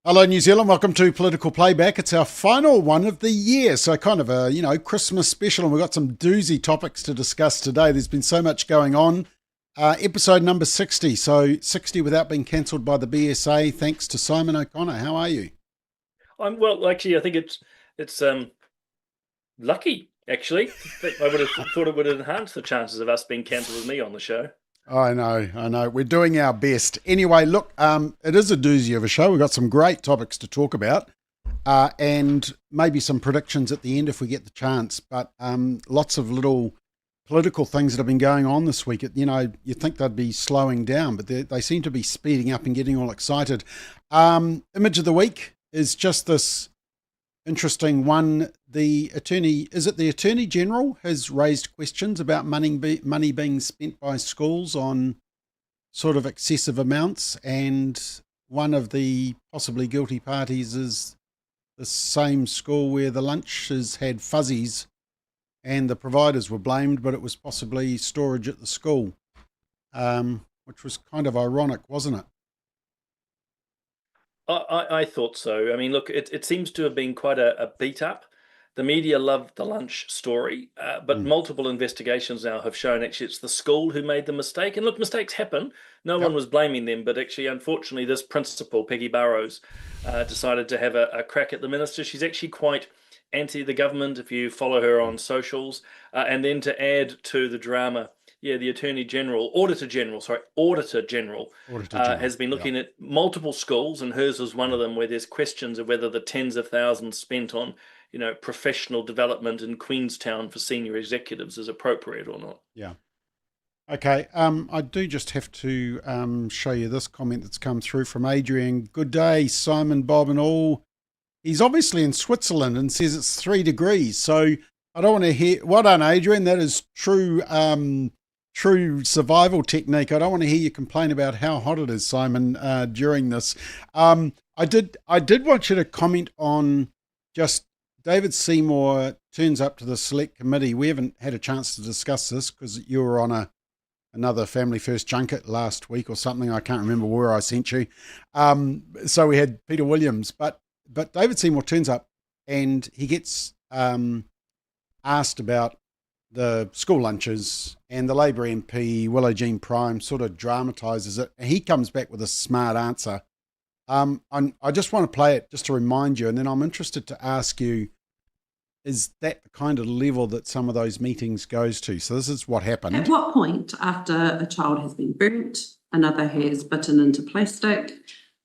Hello, New Zealand. Welcome to Political Playback. It's our final one of the year, so kind of a Christmas special, and we've got some doozy topics to discuss today. There's been so much going on. Episode number 60, so 60 without being cancelled by the BSA. Thanks to Simon O'Connor. How are you? Actually, I think it's lucky. Actually, I would have thought it would enhance the chances of us being cancelled with me on the show. I know. We're doing our best. Anyway, look, it is a doozy of a show. We've got some great topics to talk about, and maybe some predictions at the end if we get the chance. But lots of little political things that have been going on this week. You think they'd be slowing down, but they seem to be speeding up and getting all excited. Image of the week is just this interesting one. The Attorney General has raised questions about money being spent by schools on sort of excessive amounts, and one of the possibly guilty parties is the same school where the lunches had fuzzies and the providers were blamed, but it was possibly storage at the school, which was kind of ironic, wasn't it? I thought so. I mean, look, it seems to have been quite a beat up. The media loved the lunch story, but Mm. multiple investigations now have shown actually it's the school who made the mistake. And look, mistakes happen. No one Yep. was blaming them, but actually, unfortunately, this principal, Peggy Burrows, decided to have a crack at the minister. She's actually quite anti the government if you follow her on socials. And then to add to the drama, yeah, the Auditor General Auditor General. has been Yeah. looking at multiple schools, and hers was one of them, where there's questions of whether the tens of thousands spent on, professional development in Queenstown for senior executives is appropriate or not. Yeah. Okay. I do just have to show you this comment that's come through from Adrian. Good day, Simon, Bob, and all. He's obviously in Switzerland and says it's 3 degrees. So I don't want to hear. Well done, Adrian. That is true survival technique. I don't want to hear you complain about how hot it is, Simon, during this. I did want you to comment on just David Seymour turns up to the select committee. We haven't had a chance to discuss this because you were on another Family First junket last week or something. I can't remember where I sent you. So we had Peter Williams, but David Seymour turns up and he gets asked about the school lunches, and the Labor MP, Willow Jean Prime, sort of dramatises it. He comes back with a smart answer. I just want to play it just to remind you, and then I'm interested to ask you, is that the kind of level that some of those meetings goes to? So this is what happened. At what point, after a child has been burnt, another has bitten into plastic,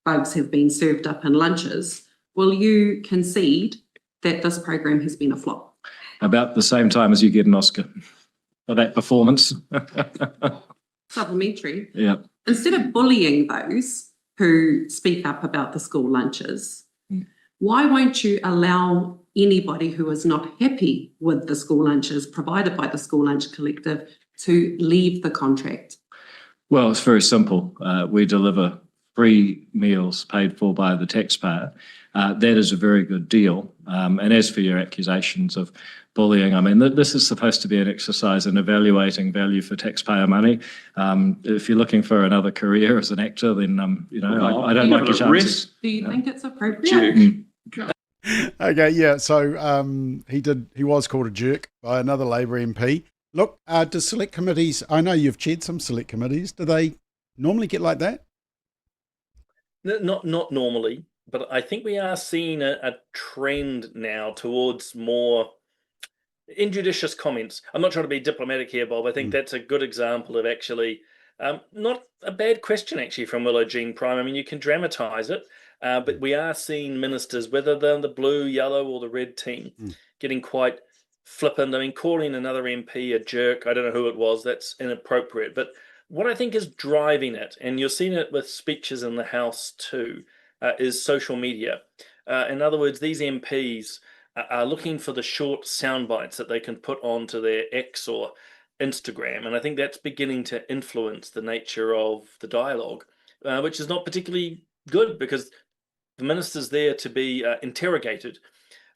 bugs have been served up in lunches, will you concede that this program has been a flop? About the same time as you get an Oscar for that performance. Supplementary. Yeah. Instead of bullying those who speak up about the school lunches, why won't you allow anybody who is not happy with the school lunches provided by the School Lunch Collective to leave the contract? Well, it's very simple. We deliver free meals paid for by the taxpayer. That is a very good deal. And as for your accusations of bullying, I mean, this is supposed to be an exercise in evaluating value for taxpayer money. If you're looking for another career as an actor, then, I don't like your chances. Do you think it's appropriate? Okay, yeah. So he was called a jerk by another Labor MP. Look, do select committees, I know you've chaired some select committees, do they normally get like that? Not normally, but I think we are seeing a trend now towards more injudicious comments. I'm not trying to be diplomatic here, Bob. I think that's a good example of actually not a bad question actually from Willow Jean Prime. I mean, you can dramatise it, but we are seeing ministers, whether they're the blue, yellow, or the red team, getting quite flippant. I mean, calling another MP a jerk. I don't know who it was. That's inappropriate. But what I think is driving it, and you're seeing it with speeches in the House too, is social media. In other words, these MPs are looking for the short sound bites that they can put onto their X or Instagram. And I think that's beginning to influence the nature of the dialogue, which is not particularly good because the minister's there to be interrogated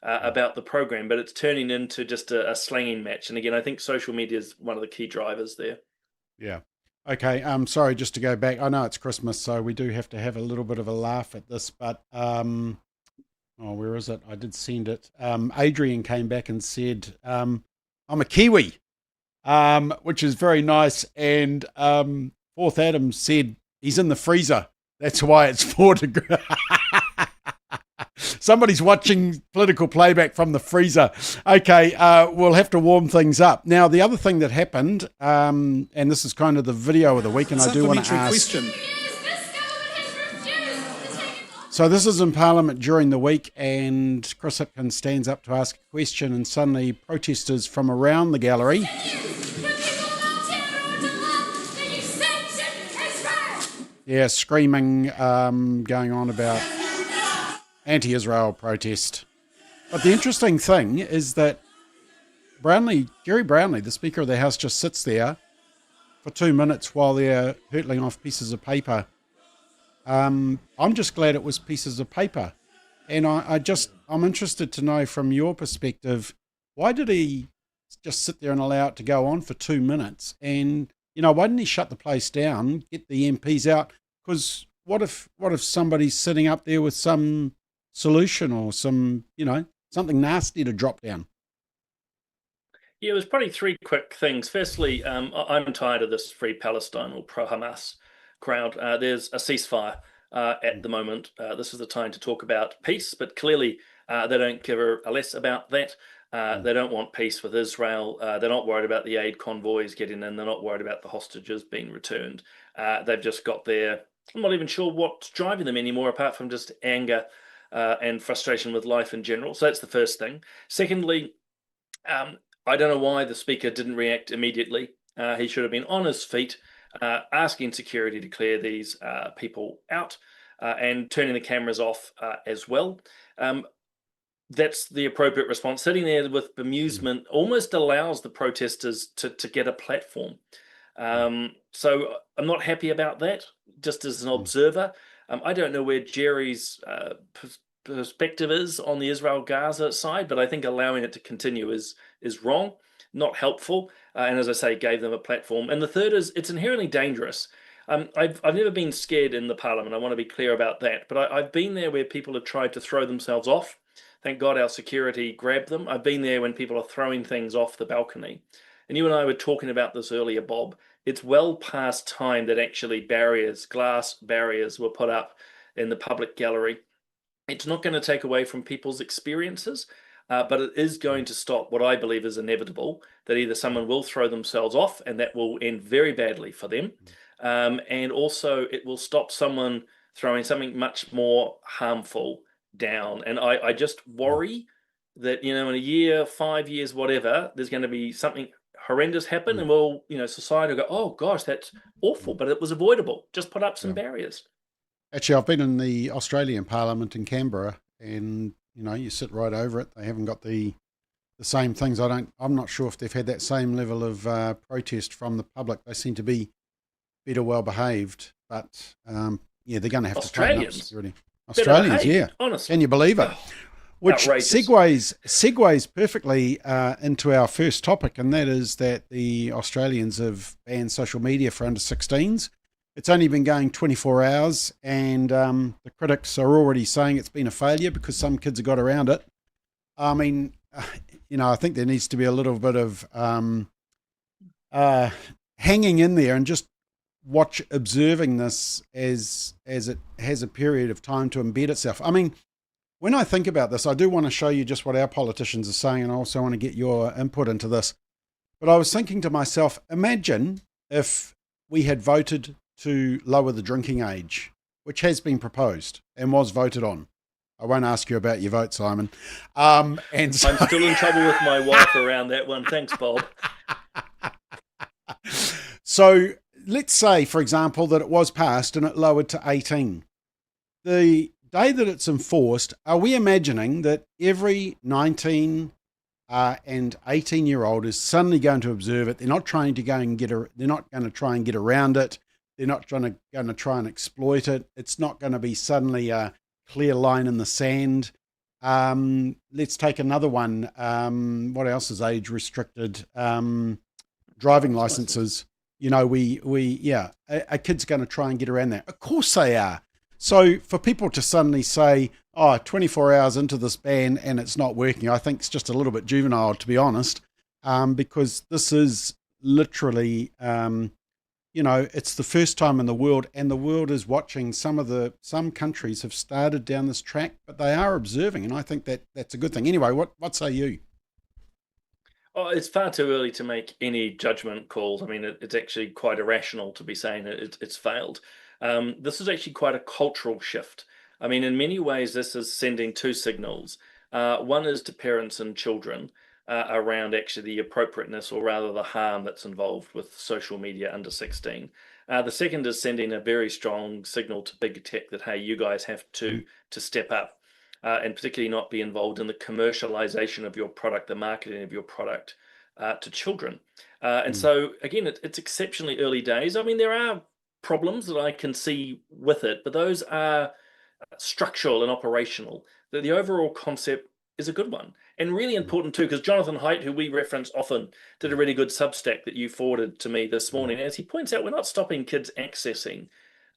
about the program, but it's turning into just a slanging match. And again, I think social media is one of the key drivers there. Yeah. Okay, sorry, just to go back. I know it's Christmas, so we do have to have a little bit of a laugh at this, but where is it? I did send it. Adrian came back and said, I'm a Kiwi, which is very nice. And Fourth Adam said he's in the freezer. That's why it's 4 degrees. Somebody's watching political playback from the freezer. Okay, we'll have to warm things up. Now, the other thing that happened, and this is kind of the video of the week, and I do want to ask. Question. So this is in Parliament during the week, and Chris Hipkins stands up to ask a question, and suddenly protesters from around the gallery screaming, going on about anti-Israel protest. But the interesting thing is that Jerry Brownlee, the Speaker of the House, just sits there for 2 minutes while they're hurtling off pieces of paper. I'm just glad it was pieces of paper. And I'm interested to know from your perspective, why did he just sit there and allow it to go on for 2 minutes? And, why didn't he shut the place down, get the MPs out? Because what if somebody's sitting up there with some solution or some, something nasty to drop down? Yeah, it was probably 3 quick things. Firstly, I'm tired of this Free Palestine or pro-Hamas crowd. There's a ceasefire at the moment. This is the time to talk about peace, but clearly they don't give a less about that. They don't want peace with Israel. They're not worried about the aid convoys getting in. They're not worried about the hostages being returned. They've just got their, I'm not even sure what's driving them anymore, apart from just anger and frustration with life in general. So that's the first thing. Secondly, I don't know why the Speaker didn't react immediately. He should have been on his feet, asking security to clear these people out and turning the cameras off as well. That's the appropriate response. Sitting there with bemusement almost allows the protesters to get a platform. So I'm not happy about that, just as an observer. I don't know where Jerry's perspective is on the Israel-Gaza side, but I think allowing it to continue is wrong, not helpful, and as I say, gave them a platform. And the third is it's inherently dangerous. I've never been scared in the Parliament. I want to be clear about that. But I've been there where people have tried to throw themselves off. Thank God our security grabbed them. I've been there when people are throwing things off the balcony. And you and I were talking about this earlier, Bob. It's well past time that actually glass barriers were put up in the public gallery. It's not going to take away from people's experiences, but it is going to stop what I believe is inevitable, that either someone will throw themselves off and that will end very badly for them, and also it will stop someone throwing something much more harmful down. And I just worry that, in a year, 5 years, whatever, there's going to be something horrendous happen and we'll, society will go, oh gosh, that's awful, but it was avoidable. Just put up some barriers. Actually, I've been in the Australian Parliament in Canberra, and you sit right over it. They haven't got the same things. I'm not sure if they've had that same level of protest from the public. They seem to be better well behaved, but they're going to have to tighten up security. Australians, yeah. Honestly. Can you believe it? Which segues perfectly into our first topic, and that is that the Australians have banned social media for under 16s. It's only been going 24 hours, and the critics are already saying it's been a failure because some kids have got around it. I mean, I think there needs to be a little bit of hanging in there and just observing this as it has a period of time to embed itself. I mean, when I think about this, I do want to show you just what our politicians are saying, and I also want to get your input into this. But I was thinking to myself, imagine if we had voted to lower the drinking age, which has been proposed and was voted on. I won't ask you about your vote, Simon. And so... I'm still in trouble with my wife around that one. Thanks, Bob. So let's say, for example, that it was passed and it lowered to 18. The day that it's enforced, are we imagining that every 19 and 18-year-old is suddenly going to observe it? They're not trying to go and they're not going to try and get around it. They're not going to try and exploit it. It's not going to be suddenly a clear line in the sand. Let's take another one. What else is age restricted? Driving licenses. a kid's going to try and get around that. Of course they are. So for people to suddenly say, 24 hours into this ban and it's not working, I think it's just a little bit juvenile, to be honest, because this is literally, it's the first time in the world, and the world is watching. Some countries have started down this track, but they are observing, and I think that's a good thing. Anyway, what say you? Oh, it's far too early to make any judgment calls. I mean, it's actually quite irrational to be saying it's failed. This is actually quite a cultural shift. I mean, in many ways, this is sending two signals. One is to parents and children around actually the appropriateness, or rather the harm that's involved with social media under 16. The second is sending a very strong signal to big tech that, hey, you guys have to step up. And particularly not be involved in the commercialization of your product, the marketing of your product to children. So, again, it's exceptionally early days. I mean, there are problems that I can see with it, but those are structural and operational. The overall concept is a good one, and really important too, because Jonathan Haidt, who we reference often, did a really good Substack that you forwarded to me this morning. As he points out, we're not stopping kids accessing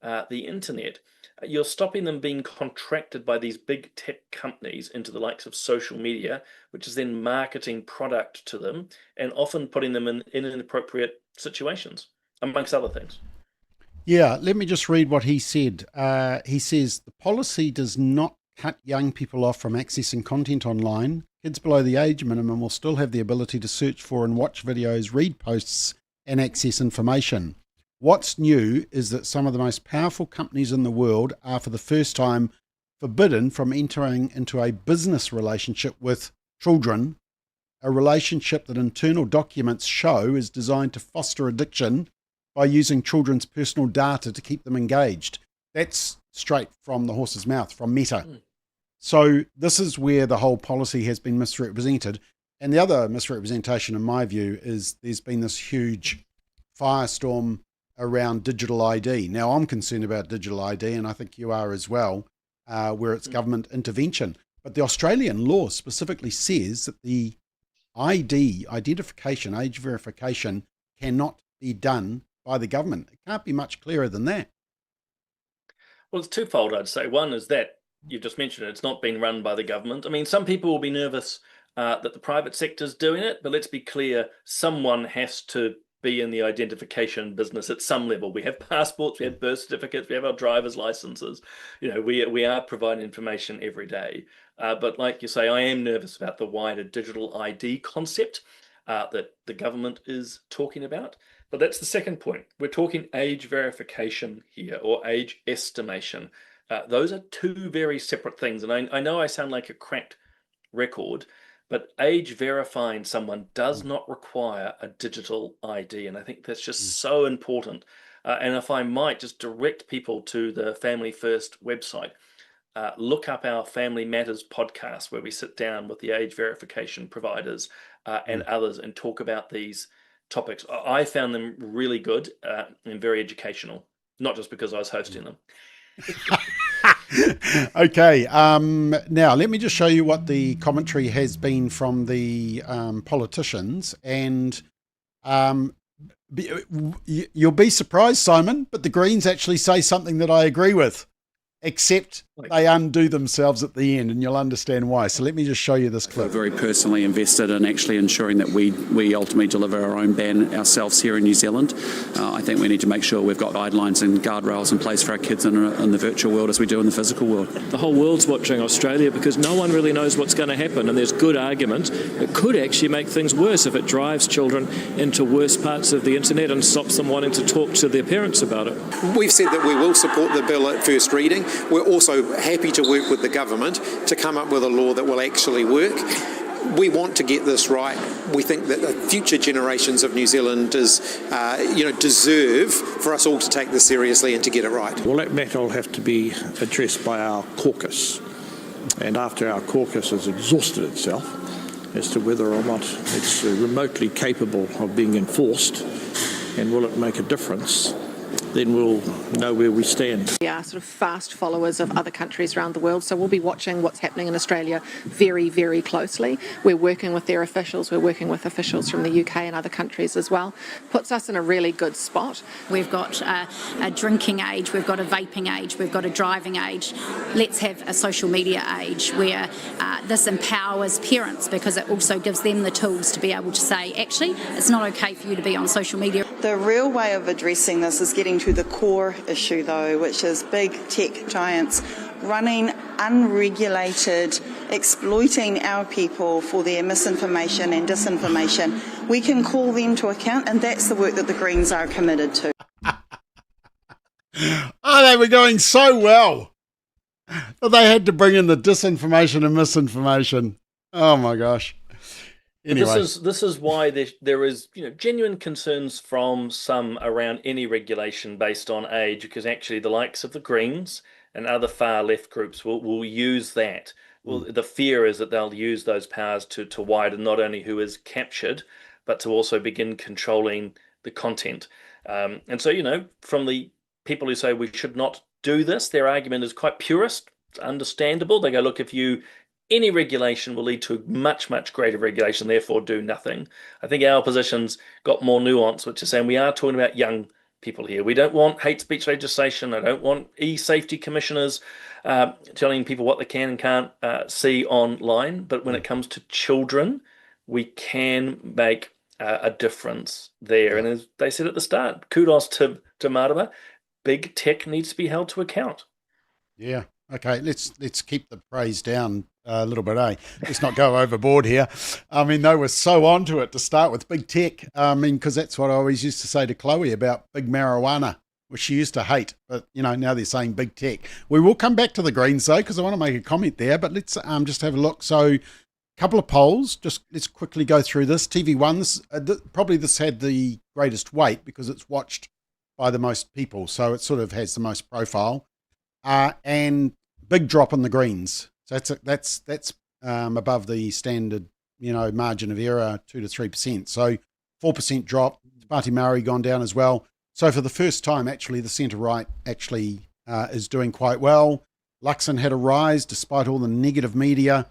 the internet. You're stopping them being contracted by these big tech companies into the likes of social media, which is then marketing product to them and often putting them in inappropriate situations, amongst other things. Yeah, let me just read what he said. He says, the policy does not cut young people off from accessing content online. Kids below the age minimum will still have the ability to search for and watch videos, read posts, and access information. What's new is that some of the most powerful companies in the world are for the first time forbidden from entering into a business relationship with children, a relationship that internal documents show is designed to foster addiction by using children's personal data to keep them engaged. That's straight from the horse's mouth, from Meta. So this is where the whole policy has been misrepresented. And the other misrepresentation, in my view, is there's been this huge firestorm around digital ID. Now, I'm concerned about digital ID, and I think you are as well, where it's government intervention. But the Australian law specifically says that the identification, age verification, cannot be done by the government. It can't be much clearer than that. Well, it's twofold, I'd say. One is that you've just mentioned it's not being run by the government. I mean, some people will be nervous that the private sector's doing it, but let's be clear, someone has to be in the identification business at some level. We have passports, we have birth certificates, we have our driver's licenses. We are providing information every day. But like you say, I am nervous about the wider digital ID concept that the government is talking about. But that's the second point. We're talking age verification here, or age estimation. Those are two very separate things. And I know I sound like a cracked record, but age verifying someone does not require a digital ID. And I think that's just so important. And if I might just direct people to the Family First website, look up our Family Matters podcast, where we sit down with the age verification providers and others and talk about these topics. I found them really good and very educational, not just because I was hosting them. Okay, now let me just show you what the commentary has been from the politicians, and you'll be surprised, Simon, but the Greens actually say something that I agree with, except they undo themselves at the end, and you'll understand why. So let me just show you this clip. We're very personally invested in actually ensuring that we ultimately deliver our own ban ourselves here in New Zealand. I think we need to make sure we've got guidelines and guardrails in place for our kids in the virtual world as we do in the physical world. The whole world's watching Australia because no one really knows what's going to happen, and there's good argument it could actually make things worse if it drives children into worse parts of the internet and stops them wanting to talk to their parents about it. We've said that we will support the bill at first reading. We're also happy to work with the government to come up with a law that will actually work. We want to get this right. We think that the future generations of New Zealanders, deserve for us all to take this seriously and to get it right. Well, that matter will have to be addressed by our caucus. And after our caucus has exhausted itself as to whether or not it's remotely capable of being enforced, and will it make a difference, then we'll know where we stand. We are sort of fast followers of other countries around the world, so we'll be watching what's happening in Australia very, very closely. We're working with their officials, we're working with officials from the UK and other countries as well. Puts us in a really good spot. We've got a drinking age, we've got a vaping age, we've got a driving age. Let's have a social media age where this empowers parents, because it also gives them the tools to be able to say, actually, it's not okay for you to be on social media. The real way of addressing this is getting to the core issue, though, which is big tech giants running unregulated, exploiting our people for their misinformation and disinformation. We can call them to account, and that's the work that the Greens are committed to. Oh, they were going so well, but they had to bring in the disinformation and misinformation. Oh my gosh. Anyway. This is why there is genuine concerns from some around any regulation based on age, because actually the likes of the Greens and other far left groups will use that. Well, the fear is that they'll use those powers to widen not only who is captured, but to also begin controlling the content. And so, from the people who say we should not do this, their argument is quite purist. It's understandable. They go, look, any regulation will lead to much, much greater regulation, therefore do nothing. I think our position's got more nuance, which is saying we are talking about young people here. We don't want hate speech legislation. I don't want e-safety commissioners telling people what they can and can't see online. But when it comes to children, we can make a difference there. And as they said at the start, kudos to Marama, big tech needs to be held to account. Yeah. Okay, let's keep the praise down a little bit, eh? Let's not go overboard here. I mean, they were so onto it to start with, big tech. I mean, because that's what I always used to say to Chloe about big marijuana, which she used to hate. But, now they're saying big tech. We will come back to the Greens, though, because I want to make a comment there. But let's just have a look. So, a couple of polls. Just let's quickly go through this. TV1, probably this had the greatest weight because it's watched by the most people. So, it sort of has the most profile. And big drop on the Greens. So that's above the standard, margin of error, 2 to 3%. So 4% drop. Party Maori gone down as well. So for the first time, actually, the centre right actually is doing quite well. Luxon had a rise despite all the negative media,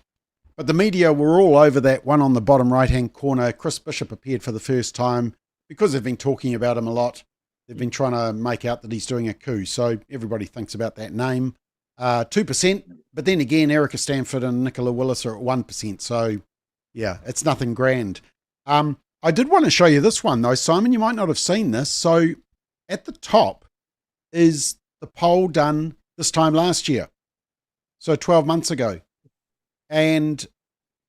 but the media were all over that one on the bottom right hand corner. Chris Bishop appeared for the first time because they've been talking about him a lot. They've been trying to make out that he's doing a coup. So everybody thinks about that name. 2%, but then again, Erica Stanford and Nicola Willis are at 1%. So, yeah, it's nothing grand. I did want to show you this one, though, Simon. You might not have seen this. So, at the top is the poll done this time last year, so 12 months ago. And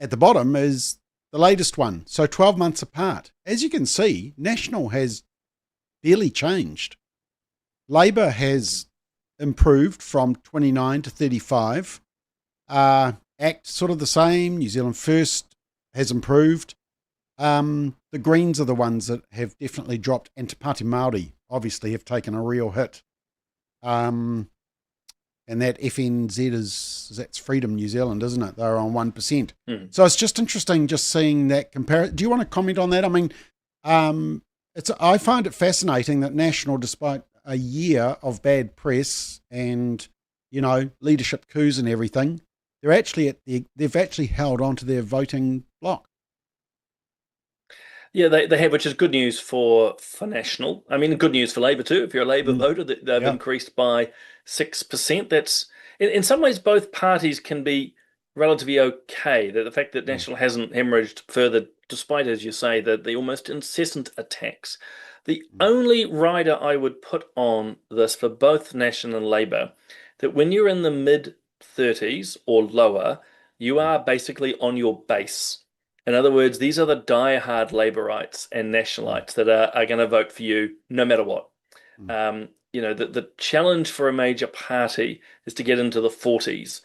at the bottom is the latest one, so 12 months apart. As you can see, National has barely changed. Labor has improved from 29 to 35. ACT sort of the same. New Zealand First has improved. The Greens are the ones that have definitely dropped, and Te Pāti Māori obviously have taken a real hit. And that FNZ that's Freedom New Zealand, isn't it? They're on 1%. So it's just interesting just seeing that comparison. Do you want to comment on that? I mean, I find it fascinating that National, despite a year of bad press and, leadership coups and everything, they've actually held on to their voting block. Yeah, they have, which is good news for National. I mean, good news for Labour too. If you're a Labour voter, they've increased by 6%. That's in some ways both parties can be relatively okay. The fact that National hasn't hemorrhaged further, despite, as you say, the almost incessant attacks. The only rider I would put on this for both National and Labour, that when you're in the mid-30s or lower, you are basically on your base. In other words, these are the die-hard Labourites and Nationalites that are going to vote for you no matter what. The challenge for a major party is to get into the 40s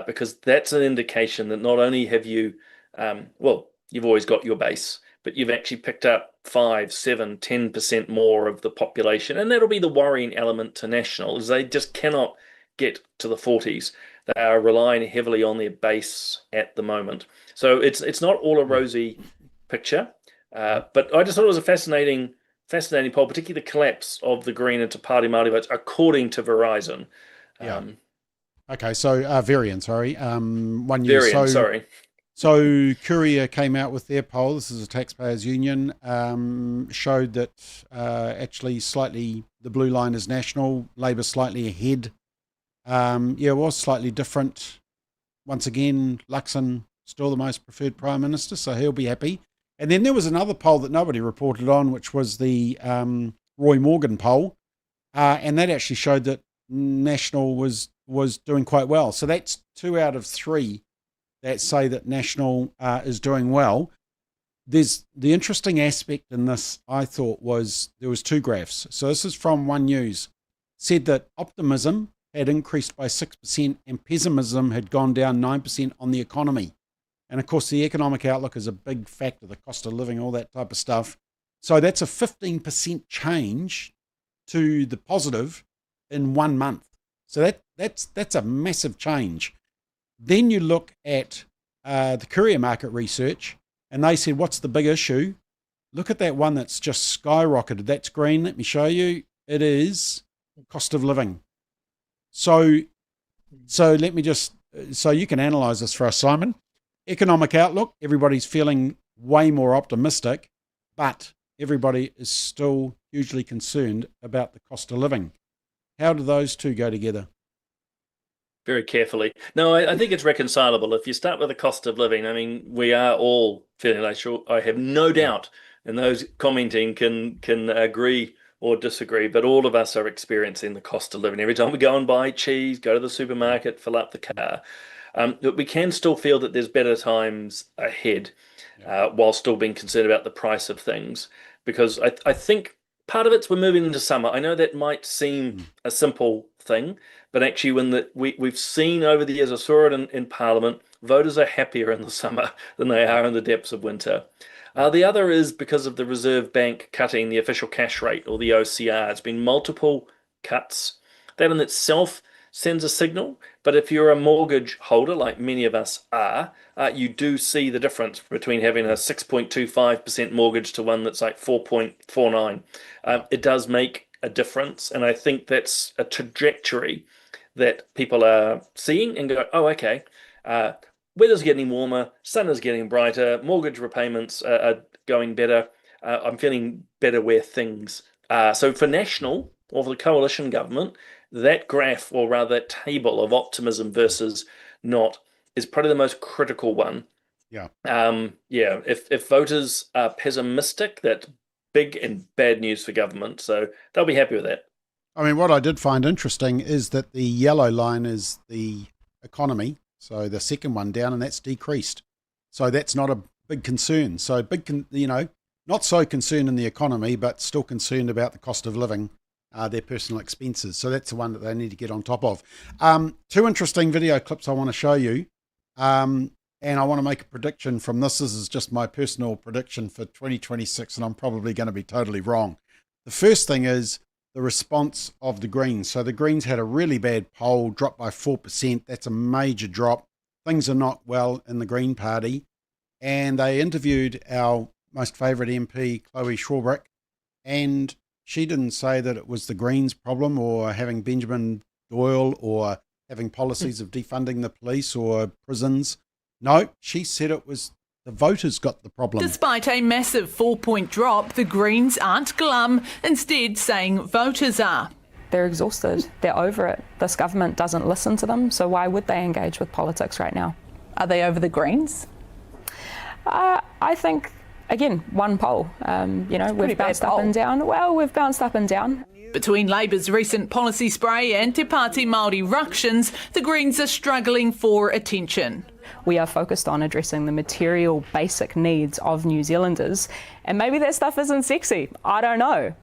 because that's an indication that not only have you, you've always got your base, but you've actually picked up 5, 7, 10% more of the population. And that'll be the worrying element to National, is they just cannot get to the 40s. They are relying heavily on their base at the moment. So it's not all a rosy picture. But I just thought it was a fascinating fascinating poll, particularly the collapse of the Green into Party Māori votes, according to Verizon. Yeah. Okay, so Varian, sorry. 1 year. Varian, sorry. So Courier came out with their poll. This is a taxpayers union. Showed that actually slightly the blue line is National, Labor slightly ahead. It was slightly different. Once again, Luxon still the most preferred Prime Minister, so he'll be happy. And then there was another poll that nobody reported on, which was the Roy Morgan poll, and that actually showed that National was doing quite well. So that's 2 out of 3 that say that National is doing well. There's the interesting aspect in this, I thought, was there was 2 graphs. So this is from One News. Said that optimism had increased by 6% and pessimism had gone down 9% on the economy. And of course, the economic outlook is a big factor, the cost of living, all that type of stuff. So that's a 15% change to the positive in 1 month. So that's a massive change. Then you look at the Courier market research, and they said, what's the big issue? Look at that one that's just skyrocketed. That's green. Let me show you. It is cost of living. So let me just, so you can analyze this for us, Simon. Economic outlook, everybody's feeling way more optimistic, but everybody is still hugely concerned about the cost of living. How do those two go together? Very carefully. No, I think it's reconcilable. If you start with the cost of living, I mean, we are all feeling like, sure, I have no doubt, and those commenting can agree or disagree, but all of us are experiencing the cost of living. Every time we go and buy cheese, go to the supermarket, fill up the car, but we can still feel that there's better times ahead, while still being concerned about the price of things. Because I think part of it's we're moving into summer. I know that might seem a simple thing, but actually we've seen over the years, I saw it in Parliament, voters are happier in the summer than they are in the depths of winter. The other is because of the Reserve Bank cutting the official cash rate, or the OCR. It's been multiple cuts. That in itself sends a signal, but if you're a mortgage holder, like many of us are, you do see the difference between having a 6.25% mortgage to one that's like 4.49. It does make a difference, and I think that's a trajectory that people are seeing and go, oh, okay, weather's getting warmer, sun is getting brighter, mortgage repayments are going better. I'm feeling better where things are. So for National, or for the coalition government, that graph, or rather that table of optimism versus not, is probably the most critical one. Yeah. If voters are pessimistic, that's big and bad news for government. So they'll be happy with that. I mean, what I did find interesting is that the yellow line is the economy. So the second one down, and that's decreased. So that's not a big concern. So not so concerned in the economy, but still concerned about the cost of living, their personal expenses. So that's the one that they need to get on top of. 2 interesting video clips I want to show you. And I want to make a prediction from this. This is just my personal prediction for 2026, and I'm probably going to be totally wrong. The first thing is the response of the Greens. So the Greens had a really bad poll, dropped by 4%. That's a major drop. Things are not well in the Green Party. And they interviewed our most favourite MP, Chloe Schwalbrook, and she didn't say that it was the Greens' problem, or having Benjamin Doyle, or having policies of defunding the police or prisons. No, she said it was the voters got the problem. Despite a massive 4-point drop, the Greens aren't glum, instead saying voters are. They're exhausted. They're over it. This government doesn't listen to them, so why would they engage with politics right now? Are they over the Greens? I think, again, one poll. We've bounced up and down. Well, we've bounced up and down. Between Labour's recent policy spray and Te Pāti Māori ructions, the Greens are struggling for attention. We are focused on addressing the material basic needs of New Zealanders, and maybe that stuff isn't sexy. I don't know.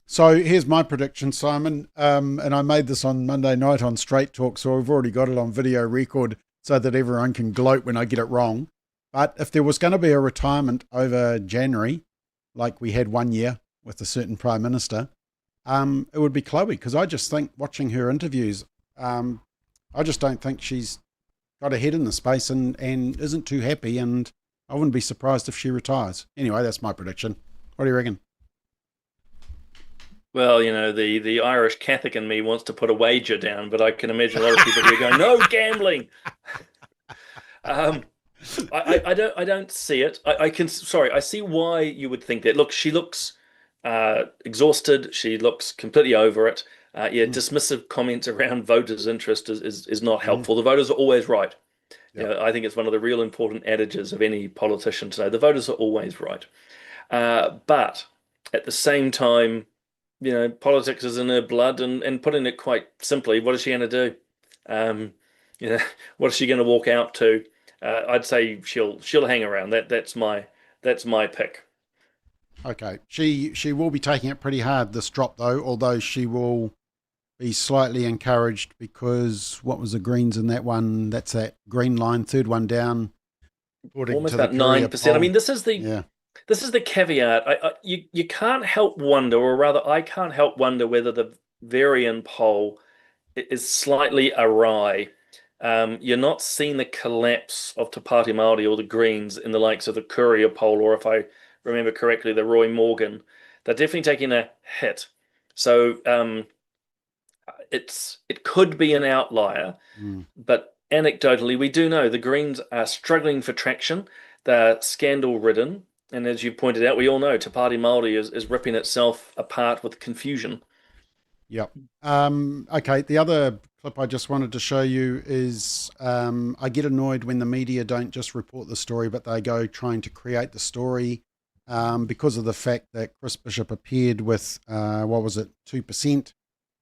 So here's my prediction, Simon, and I made this on Monday night on Straight Talk, so I've already got it on video record so that everyone can gloat when I get it wrong. But if there was going to be a retirement over January, like we had 1 year with a certain Prime Minister, it would be Chloe, because I just think watching her interviews, I just don't think she's got her head in the space and isn't too happy, and I wouldn't be surprised if she retires. Anyway, that's my prediction. What do you reckon? Well, the Irish Catholic in me wants to put a wager down, but I can imagine a lot of people here going, "No gambling." I don't see it. I see why you would think that. Look, she looks exhausted. She looks completely over it. Dismissive comments around voters' interest is not helpful. The voters are always right. I think it's one of the real important adages of any politician today. The voters are always right. But at the same time, politics is in her blood, and putting it quite simply, what is she going to do? What is she going to walk out to? I'd say she'll hang around. That's my pick. Okay, she will be taking it pretty hard, this drop, though, although she will be slightly encouraged because what was the Greens in that one? That's that green line, third one down. Almost about 9%. I mean, this is the caveat. You can't help wonder, or rather, I can't help wonder whether the Varian poll is slightly awry. You're not seeing the collapse of Te Pāti Māori or the Greens in the likes of the Courier poll, or if I remember correctly, the Roy Morgan. They're definitely taking a hit. So it could be an outlier, but anecdotally, we do know the Greens are struggling for traction. They're scandal-ridden, and as you pointed out, we all know Te Pāti Māori is ripping itself apart with confusion. Yep. Okay, the other clip I just wanted to show you is I get annoyed when the media don't just report the story, but they go trying to create the story because of the fact that Chris Bishop appeared with, 2%.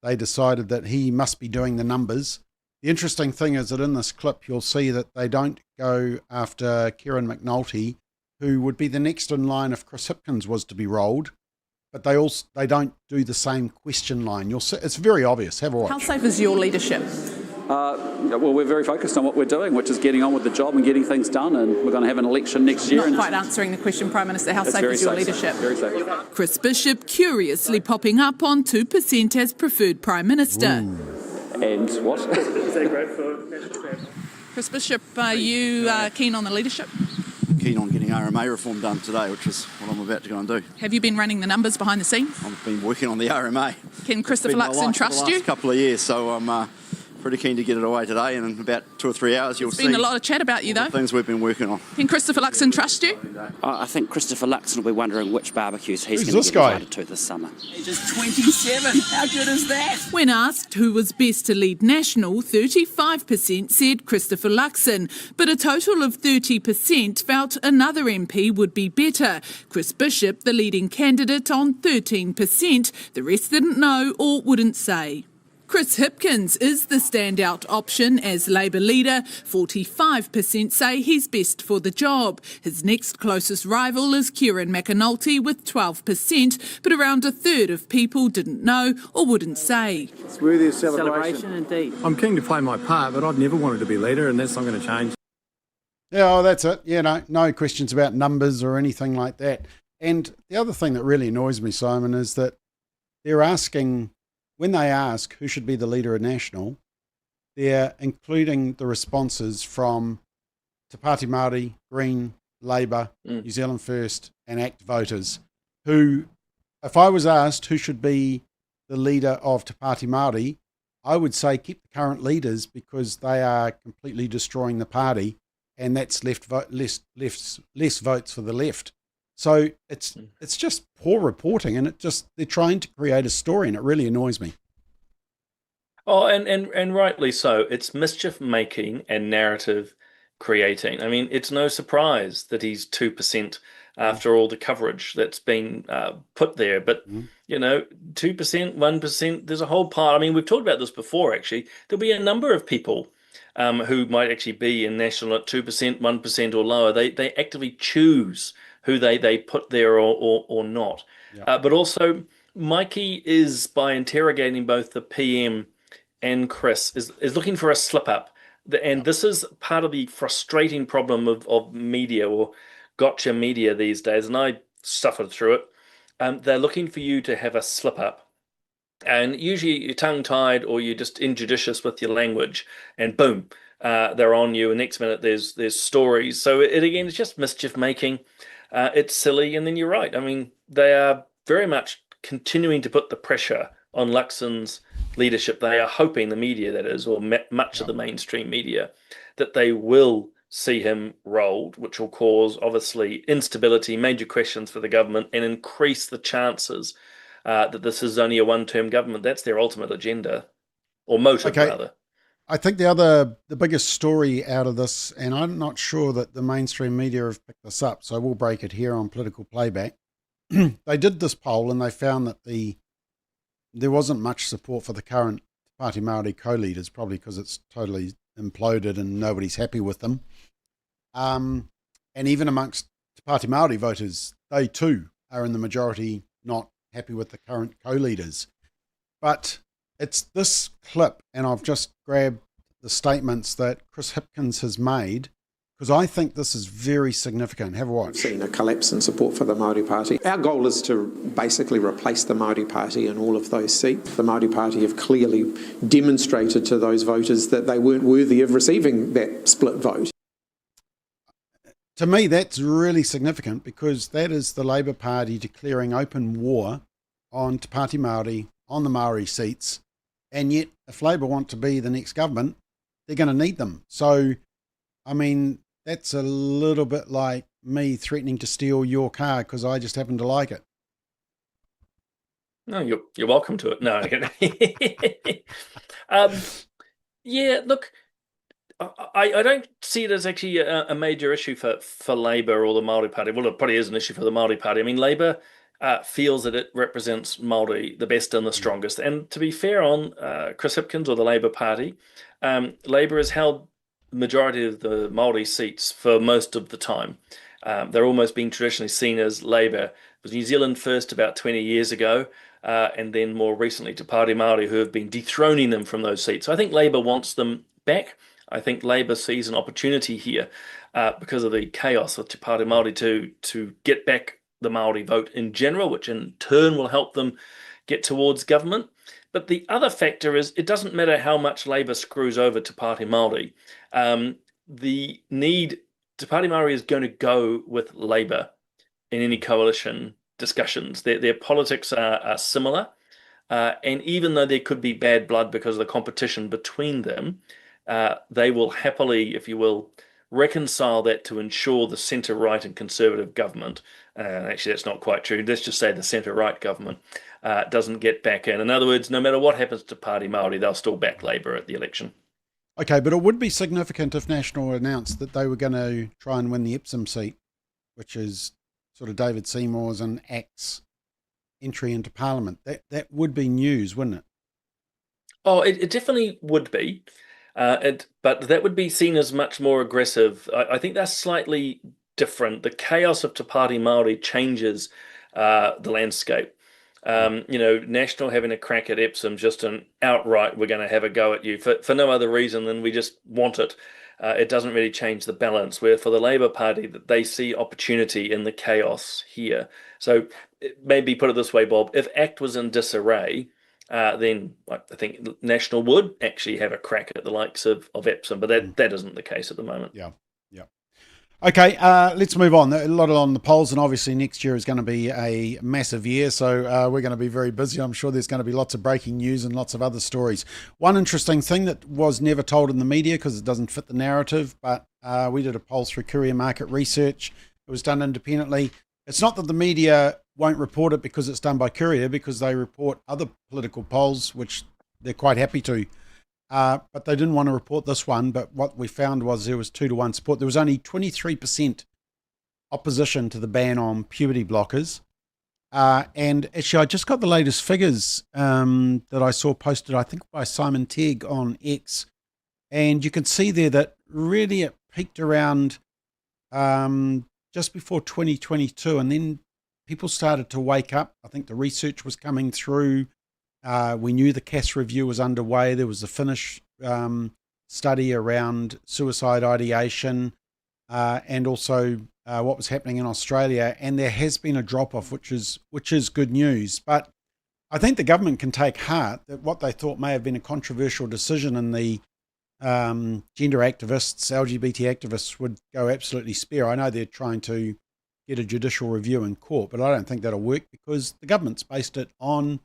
They decided that he must be doing the numbers. The interesting thing is that in this clip, you'll see that they don't go after Kieran McNulty, who would be the next in line if Chris Hipkins was to be rolled. But they don't do the same question line. You'll see, it's very obvious. Have a watch. How safe is your leadership? Well, we're very focused on what we're doing, which is getting on with the job and getting things done, and we're going to have an election next year. Not quite answering the question, Prime Minister. How safe is your leadership? Very safe. Chris Bishop curiously popping up on 2% as preferred Prime Minister. Ooh. And what? Is that great for national affairs? Chris Bishop, are you keen on the leadership? Keen on getting RMA reform done today, which is what I'm about to go and do. Have you been running the numbers behind the scenes? I've been working on the RMA. Can Christopher Luxon trust you? For the last couple of years, so I'm pretty keen to get it away today, and in about 2 or 3 hours you'll see. There's been a lot of chat about you, though. Things we've been working on. Can Christopher Luxon trust you? I think Christopher Luxon will be wondering which barbecues he's going to get invited to this summer. He's just 27. How good is that? When asked who was best to lead National, 35% said Christopher Luxon, but a total of 30% felt another MP would be better. Chris Bishop, the leading candidate, on 13%. The rest didn't know or wouldn't say. Chris Hipkins is the standout option as Labour leader. 45% say he's best for the job. His next closest rival is Kieran McAnulty with 12%, but around a third of people didn't know or wouldn't say. It's worthy of celebration. Celebration indeed. I'm keen to play my part, but I'd never wanted to be leader, and that's not going to change. Yeah, that's it. No questions about numbers or anything like that. And the other thing that really annoys me, Simon, is that they're asking... When they ask who should be the leader of National, they're including the responses from Te Pāti Māori, Green, Labour, New Zealand First and ACT voters who, if I was asked who should be the leader of Te Pāti Māori, I would say keep the current leaders because they are completely destroying the party and that's less votes for the left. So it's just poor reporting, and they're trying to create a story, and it really annoys me. Oh, and rightly so. It's mischief making and narrative creating. I mean, it's no surprise that he's 2% after all the coverage that's been put there. But 2%, 1%, there's a whole pile. I mean, we've talked about this before. Actually, there'll be a number of people who might actually be in National at 2%, 1% or lower. They actively choose who they put there or not. Yep. But also, Mikey is, by interrogating both the PM and Chris, is looking for a slip-up. And this is part of the frustrating problem of media or gotcha media these days, and I suffered through it. They're looking for you to have a slip-up. And usually you're tongue-tied or you're just injudicious with your language, and boom, they're on you, and next minute there's stories. So it again, it's just mischief making. It's silly, and then you're right. I mean, they are very much continuing to put the pressure on Luxon's leadership. They are hoping, the media that is, or much of the mainstream media, that they will see him rolled, which will cause obviously instability, major questions for the government, and increase the chances that this is only a one-term government. That's their ultimate agenda, or motive rather. I think the biggest story out of this, and I'm not sure that the mainstream media have picked this up, so we'll break it here on Political Playback. They did this poll and they found that there wasn't much support for the current Te Pāti Māori co-leaders, probably because it's totally imploded and nobody's happy with them. And even amongst Te Pāti Māori voters, they too are in the majority not happy with the current co-leaders. But it's this clip, and I've just grabbed the statements that Chris Hipkins has made, because I think this is very significant. Have a watch. We've seen a collapse in support for the Māori Party. Our goal is to basically replace the Māori Party in all of those seats. The Māori Party have clearly demonstrated to those voters that they weren't worthy of receiving that split vote. To me, that's really significant, because that is the Labour Party declaring open war on Te Pāti Māori, on the Māori seats, and yet if Labour want to be the next government, they're going to need them. So, I mean, that's a little bit like me threatening to steal your car because I just happen to like it. No, you're welcome to it. No. Yeah, look, I don't see it as actually a major issue for Labour or the Māori Party. Well, it probably is an issue for the Māori Party. I mean, Labour feels that it represents Māori the best and the strongest. And to be fair on Chris Hipkins or the Labour Party, Labour has held the majority of the Māori seats for most of the time. They're almost being traditionally seen as Labour. It was New Zealand first about 20 years ago, and then more recently Te Pāti Māori, who have been dethroning them from those seats. So I think Labour wants them back. I think Labour sees an opportunity here because of the chaos of Te Pāti Māori to get back the Māori vote in general, which in turn will help them get towards government. But the other factor is it doesn't matter how much Labour screws over Te Pāti Māori. The need, Te Pāti Māori is going to go with Labour in any coalition discussions. Their politics are similar. And even though there could be bad blood because of the competition between them, they will happily, if you will, reconcile that to ensure the centre-right and conservative government, actually that's not quite true, let's just say the centre-right government doesn't get back in. In other words, no matter what happens to Pāti Māori, they'll still back Labour at the election. Okay, but it would be significant if National announced that they were going to try and win the Epsom seat, which is sort of David Seymour's and ACT's entry into Parliament. That would be news, wouldn't it? Oh, it definitely would be. But that would be seen as much more aggressive. I think that's slightly different. The chaos of Te Pāti Māori changes the landscape. National having a crack at Epsom, just an outright, we're going to have a go at you for no other reason than we just want it. It doesn't really change the balance, where for the Labour Party, that they see opportunity in the chaos here. So maybe put it this way, Bob, if ACT was in disarray, then I think National would actually have a crack at the likes of Epsom, but that isn't the case at the moment. Yeah. Okay, let's move on. A lot on the polls, and obviously next year is going to be a massive year, so we're going to be very busy. I'm sure there's going to be lots of breaking news and lots of other stories. One interesting thing that was never told in the media because it doesn't fit the narrative, but we did a poll through Courier Market Research. It was done independently. It's not that the media won't report it because it's done by Courier, because they report other political polls, which they're quite happy to. But they didn't want to report this one. But what we found was there was 2-1 support. There was only 23% opposition to the ban on puberty blockers. And actually, I just got the latest figures that I saw posted, I think, by Simon Tegg on X. And you can see there that really it peaked around just before 2022. And then people started to wake up. I think the research was coming through. We knew the Cass review was underway. There was a Finnish study around suicide ideation and also what was happening in Australia. And there has been a drop-off, which is good news. But I think the government can take heart that what they thought may have been a controversial decision in the gender activists, LGBT activists would go absolutely spare. I know they're trying to get a judicial review in court, but I don't think that'll work because the government's based it on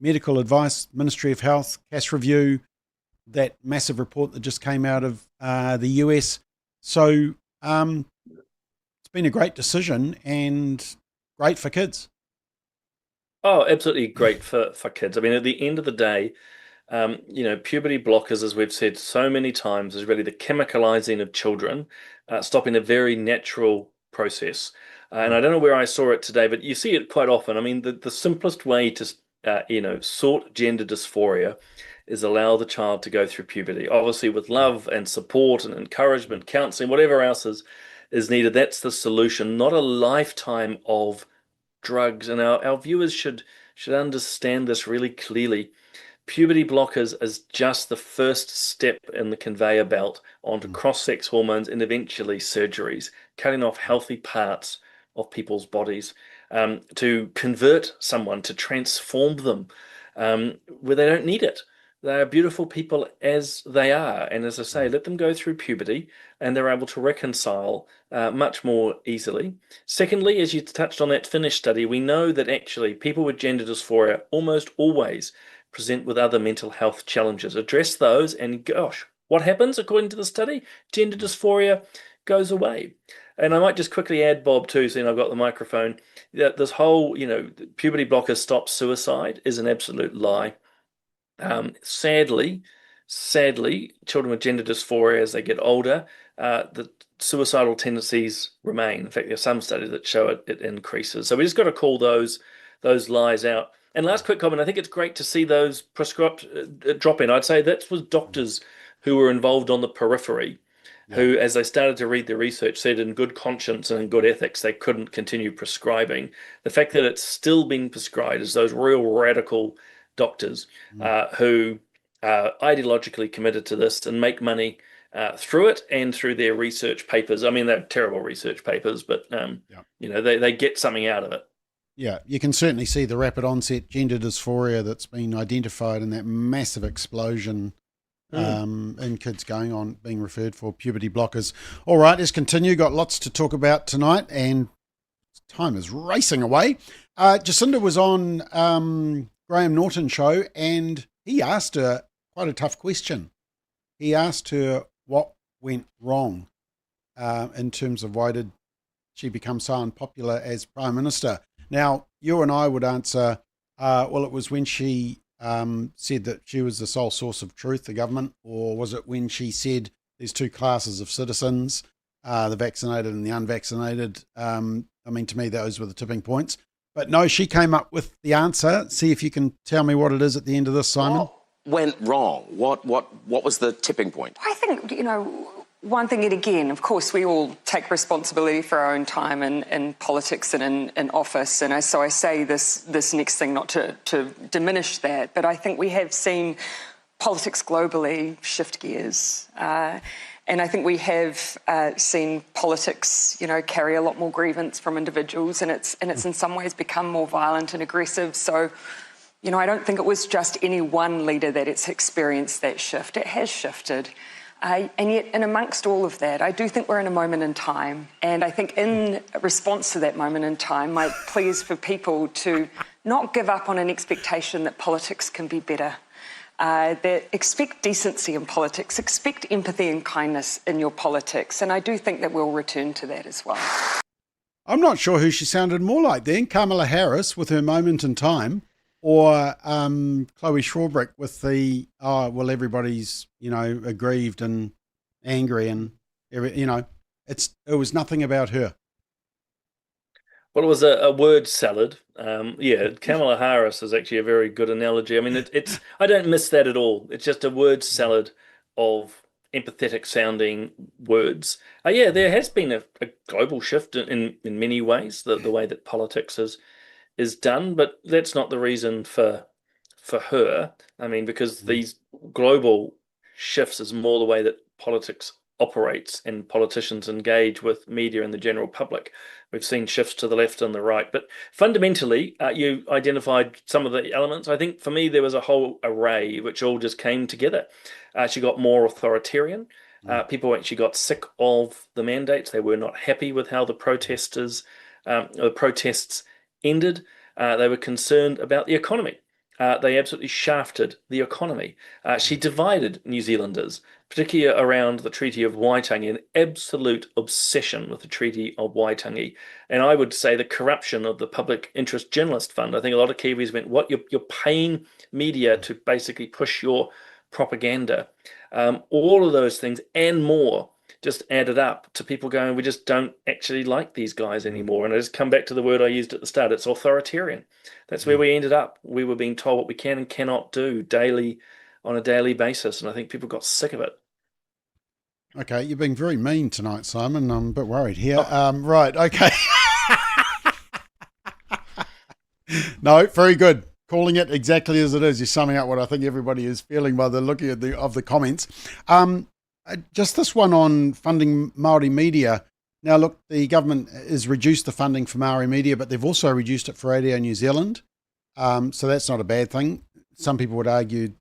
medical advice, Ministry of Health, CAS review, that massive report that just came out of the US. So it's been a great decision and great for kids. Oh, absolutely great for kids. I mean, at the end of the day, puberty blockers, as we've said so many times, is really the chemicalizing of children, stopping a very natural process. And I don't know where I saw it today, but you see it quite often. I mean, the simplest way to, sort gender dysphoria is allow the child to go through puberty, obviously with love and support and encouragement, counseling, whatever else is needed. That's the solution, not a lifetime of drugs. And our viewers should understand this really clearly. Puberty blockers is just the first step in the conveyor belt onto cross-sex hormones and eventually surgeries, cutting off healthy parts of people's bodies, to convert someone, to transform them where they don't need it. They are beautiful people as they are. And as I say, let them go through puberty and they're able to reconcile much more easily. Secondly, as you touched on that Finnish study, we know that actually people with gender dysphoria almost always present with other mental health challenges. Address those and gosh, what happens according to the study? Gender dysphoria goes away. And I might just quickly add, Bob, too, seeing I've got the microphone, that this whole, puberty blockers stop suicide is an absolute lie. Sadly, children with gender dysphoria, as they get older, the suicidal tendencies remain. In fact, there are some studies that show it increases. So we just got to call those lies out. And last quick comment, I think it's great to see those prescribed drop in. I'd say that was doctors who were involved on the periphery, who, as they started to read the research, said in good conscience and in good ethics, they couldn't continue prescribing. The fact that it's still being prescribed is those real radical doctors who are ideologically committed to this and make money through it and through their research papers. I mean, they're terrible research papers, but they get something out of it. Yeah, you can certainly see the rapid onset gender dysphoria that's been identified in that massive explosion in kids being referred for puberty blockers. All right, let's continue. Got lots to talk about tonight, and time is racing away. Jacinda was on Graham Norton's show, and he asked her quite a tough question. He asked her what went wrong in terms of why did she become so unpopular as Prime Minister. Now, you and I would answer, well, it was when she said that she was the sole source of truth, the government, or was it when she said there's two classes of citizens, the vaccinated and the unvaccinated? I mean, to me, those were the tipping points. But no, she came up with the answer. See if you can tell me what it is at the end of this, Simon. What went wrong? What was the tipping point? I think, one thing, and again, of course, we all take responsibility for our own time in politics and in office. And so I say this next thing not to diminish that, but I think we have seen politics globally shift gears. And I think we have seen politics, carry a lot more grievance from individuals, and it's in some ways become more violent and aggressive. So, I don't think it was just any one leader that it's experienced that shift. It has shifted. And yet, in amongst all of that, I do think we're in a moment in time. And I think in response to that moment in time, my plea is for people to not give up on an expectation that politics can be better. That expect decency in politics, expect empathy and kindness in your politics. And I do think that we'll return to that as well. I'm not sure who she sounded more like then, Kamala Harris with her moment in time, or Chloe Schwarbrick with the, everybody's, aggrieved and angry and, it was nothing about her. Well, it was a word salad. Kamala Harris is actually a very good analogy. I mean, I don't miss that at all. It's just a word salad of empathetic sounding words. There has been a global shift in many ways, the way that politics is done, but that's not the reason for her. I mean, because these global shifts is more the way that politics operates and politicians engage with media and the general public. We've seen shifts to the left and the right. But fundamentally, you identified some of the elements. I think for me, there was a whole array which all just came together. She got more authoritarian. People actually got sick of the mandates. They were not happy with how the protests ended. They were concerned about the economy. They absolutely shafted the economy. She divided New Zealanders, particularly around the Treaty of Waitangi, an absolute obsession with the Treaty of Waitangi. And I would say the corruption of the Public Interest Journalist Fund. I think a lot of Kiwis went, what, you're paying media to basically push your propaganda. All of those things and more just added up to people going, we just don't actually like these guys anymore. And I just come back to the word I used at the start. It's authoritarian. That's where we ended up. We were being told what we can and cannot do on a daily basis. And I think people got sick of it. Okay, you're being very mean tonight, Simon. I'm a bit worried here. Right, okay. No, very good. Calling it exactly as it is. You're summing up what I think everybody is feeling by the looking at the comments. Just this one on funding Māori media. Now, look, the government has reduced the funding for Māori media, but they've also reduced it for Radio New Zealand. So that's not a bad thing. Some people would argue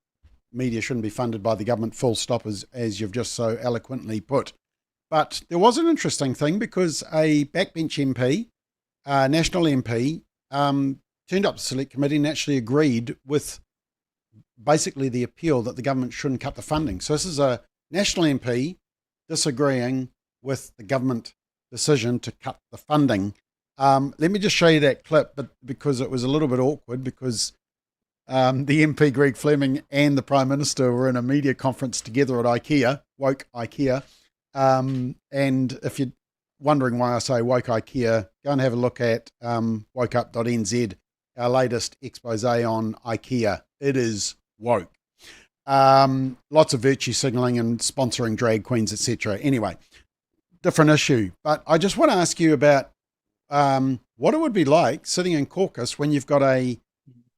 media shouldn't be funded by the government, full stop, as you've just so eloquently put. But there was an interesting thing because a backbench MP, national MP, turned up to the Select Committee and actually agreed with basically the appeal that the government shouldn't cut the funding. So this is a national MP disagreeing with the government decision to cut the funding. Let me just show you that clip, but because it was a little bit awkward because the MP Greg Fleming and the Prime Minister were in a media conference together at IKEA, woke IKEA. And if you're wondering why I say woke IKEA, go and have a look at wokeup.nz, our latest expose on IKEA. It is woke. Lots of virtue signalling and sponsoring drag queens, etc. Anyway, different issue. But I just want to ask you about what it would be like sitting in caucus when you've got a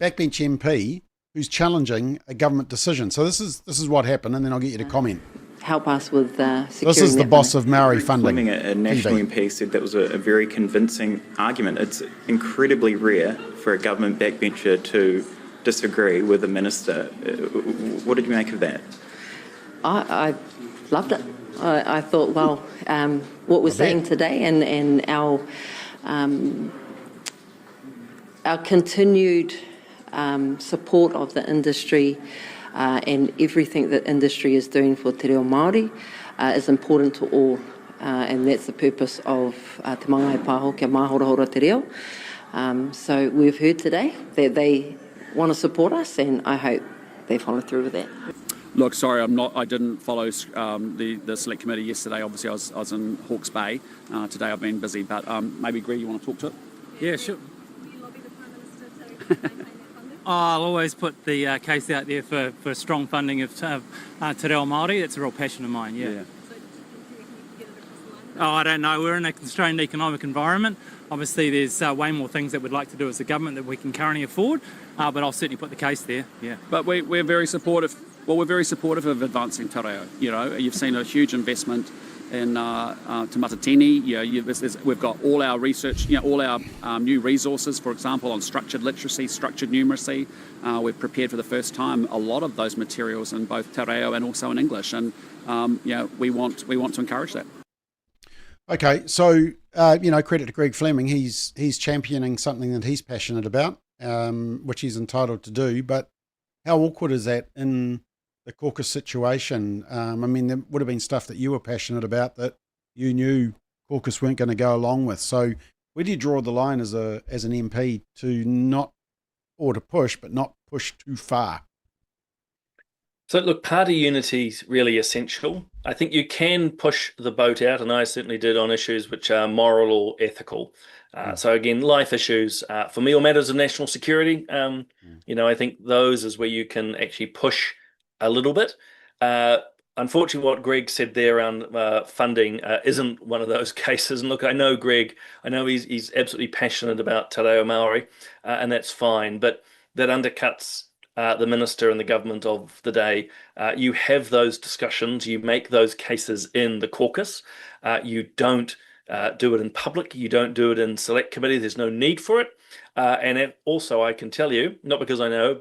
backbench MP who's challenging a government decision. So this is what happened, and then I'll get you to comment. Help us with securing. This is the boss of Maori funding. Fleming, a national MP, said that was a very convincing argument. It's incredibly rare for a government backbencher to disagree with a minister. What did you make of that? I loved it. I thought, well, what we're saying today and our continued support of the industry and everything that industry is doing for Te Reo Māori is important to all. And that's the purpose of Te Mangai Pāho kia Mahorahora Te Reo. So we've heard today that they want to support us, and I hope they follow through with that. Look, sorry, I didn't follow the select committee yesterday. Obviously, I was in Hawke's Bay. Today I've been busy, but maybe Greg, you want to talk to it? Yeah, sure. I'll always put the case out there for strong funding of Te Reo Māori. It's a real passion of mine, yeah. Oh, I don't know. We're in a constrained economic environment. Obviously, there's way more things that we'd like to do as a government that we can currently afford, but I'll certainly put the case there, yeah. But we're very supportive. Well, we're very supportive of advancing Te Reo. You know, you've seen a huge investment in Te Matatini. We've got all our research, all our new resources, for example, on structured literacy, structured numeracy. We've prepared for the first time a lot of those materials in both Te Reo and also in English, and we want to encourage that. Okay, so credit to Greg Fleming. He's championing something that he's passionate about, which he's entitled to do. But how awkward is that in the caucus situation? I mean, there would have been stuff that you were passionate about that you knew caucus weren't going to go along with. So where do you draw the line as an MP to push, but not push too far? So look, party unity is really essential. I think you can push the boat out, and I certainly did on issues which are moral or ethical. So again, life issues, for me, or matters of national security, I think those is where you can actually push a little bit. Unfortunately, what Greg said there around funding isn't one of those cases. And look, I know Greg, I know he's absolutely passionate about Te Reo Māori, and that's fine, but that undercuts the minister and the government of the day. You have those discussions, you make those cases in the caucus. You don't do it in public, you don't do it in select committee, there's no need for it. And also, I can tell you, not because I know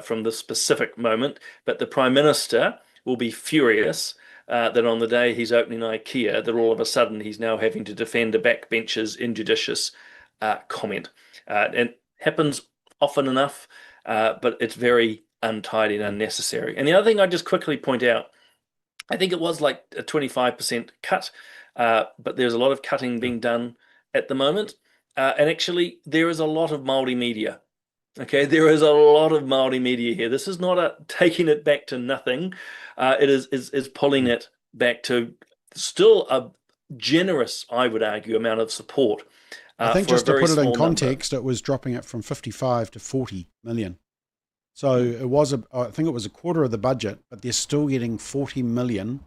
from the specific moment, but the Prime Minister will be furious that on the day he's opening IKEA, that all of a sudden he's now having to defend a backbencher's injudicious comment. And it happens often enough, but it's very untidy and unnecessary. And the other thing I just quickly point out, I think it was like a 25% cut, but there's a lot of cutting being done at the moment. And actually, there is a lot of Māori media. Okay, there is a lot of Māori media here. This is not a taking it back to nothing. It is pulling it back to still a generous, I would argue, amount of support. I think just to put it in context, it was dropping it from 55 to 40 million. So it was, I think it was a quarter of the budget, but they're still getting 40 million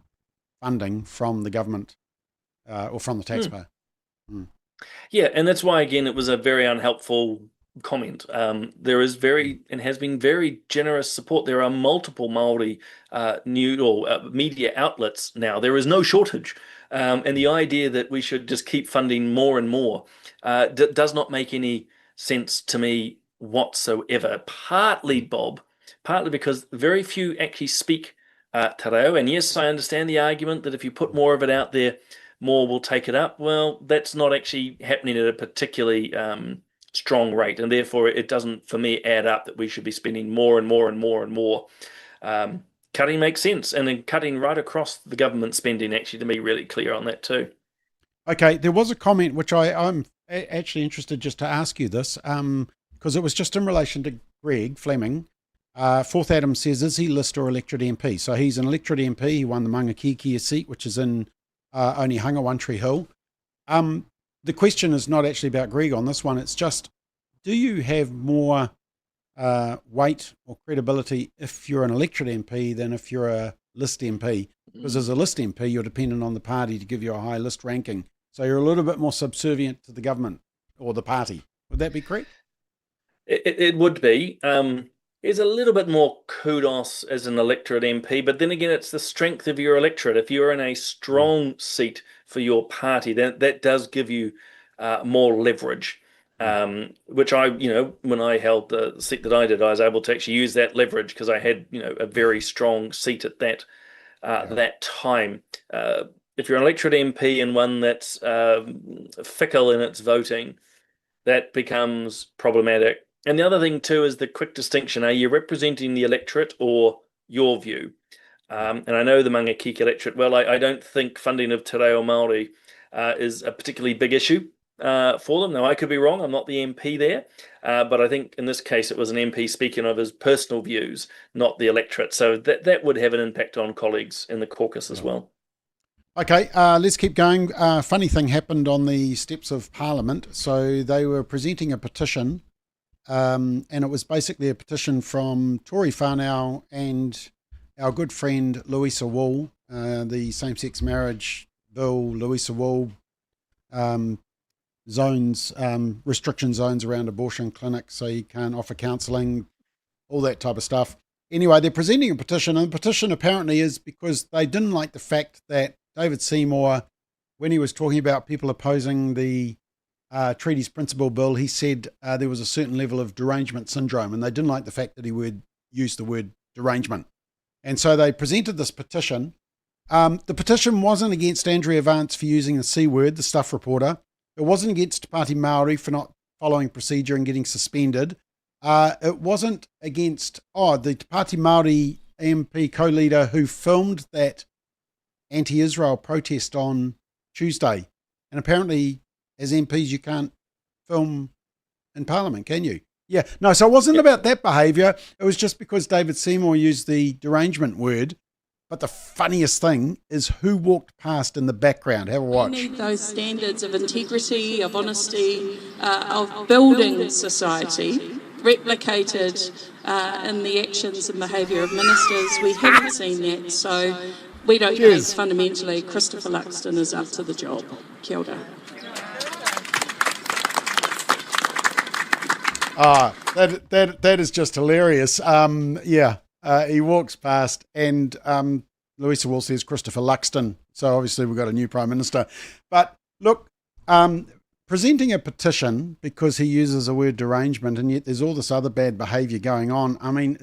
funding from the government or from the taxpayer. Yeah, and that's why, again, it was a very unhelpful comment. There is very, and has been very generous support. There are multiple Māori media outlets now. There is no shortage. And the idea that we should just keep funding more and more does not make any sense to me whatsoever. Partly, Bob, because very few actually speak te reo. And yes, I understand the argument that if you put more of it out there, more will take it up. Well, that's not actually happening at a particularly strong rate, and therefore it doesn't, for me, add up that we should be spending more and more and more and more. Cutting makes sense, and then cutting right across the government spending, actually, to be really clear on that too. Okay, there was a comment which I'm actually interested just to ask you this, because it was just in relation to Greg Fleming. Fourth Adam says, is he list or electorate MP? So he's an electorate MP. He won the Mangakīkia seat, which is in Onehunga, One Tree Hill. The question is not actually about Greg on this one. It's just, do you have more weight or credibility if you're an electorate MP than if you're a list MP? Because as a list MP, you're dependent on the party to give you a high list ranking. So you're a little bit more subservient to the government or the party. Would that be correct? It would be. There's a little bit more kudos as an electorate MP, but then again, it's the strength of your electorate. If you're in a strong seat for your party, then that does give you more leverage, which when I held the seat that I did, I was able to actually use that leverage because I had, a very strong seat at that time. If you're an electorate MP and one that's fickle in its voting, that becomes problematic. And the other thing too is the quick distinction. Are you representing the electorate or your view? And I know the Mangakīkia electorate well. I don't think funding of te reo Māori is a particularly big issue for them. Now, I could be wrong. I'm not the MP there. But I think in this case, it was an MP speaking of his personal views, not the electorate. So that would have an impact on colleagues in the caucus as well. Okay, let's keep going. Funny thing happened on the steps of Parliament. So they were presenting a petition, and it was basically a petition from Tory whānau and our good friend Louisa Wall, the same-sex marriage bill, Louisa Wall, restriction zones around abortion clinics so you can't offer counselling, all that type of stuff. Anyway, they're presenting a petition, and the petition apparently is because they didn't like the fact that David Seymour, when he was talking about people opposing the Treaties Principle Bill, he said there was a certain level of derangement syndrome, and they didn't like the fact that he would use the word derangement. And so they presented this petition. The petition wasn't against Andrea Vance for using the C word, the stuff reporter. It wasn't against Te Pāti Māori for not following procedure and getting suspended. It wasn't against the Te Pāti Māori MP co-leader who filmed that anti-Israel protest on Tuesday. And apparently, as MPs, you can't film in Parliament, can you? Yeah. No, so it wasn't about that behaviour. It was just because David Seymour used the derangement word. But the funniest thing is who walked past in the background. Have a watch. We need those standards of integrity, of honesty, of building society replicated in the actions and behaviour of ministers. We haven't seen that, so we don't think fundamentally Christopher Luxon is up to the job. Kia ora. That is just hilarious. He walks past, and Louisa Wall says Christopher Luxton. So obviously we've got a new Prime Minister. But look, presenting a petition because he uses the word derangement, and yet there's all this other bad behaviour going on. I mean,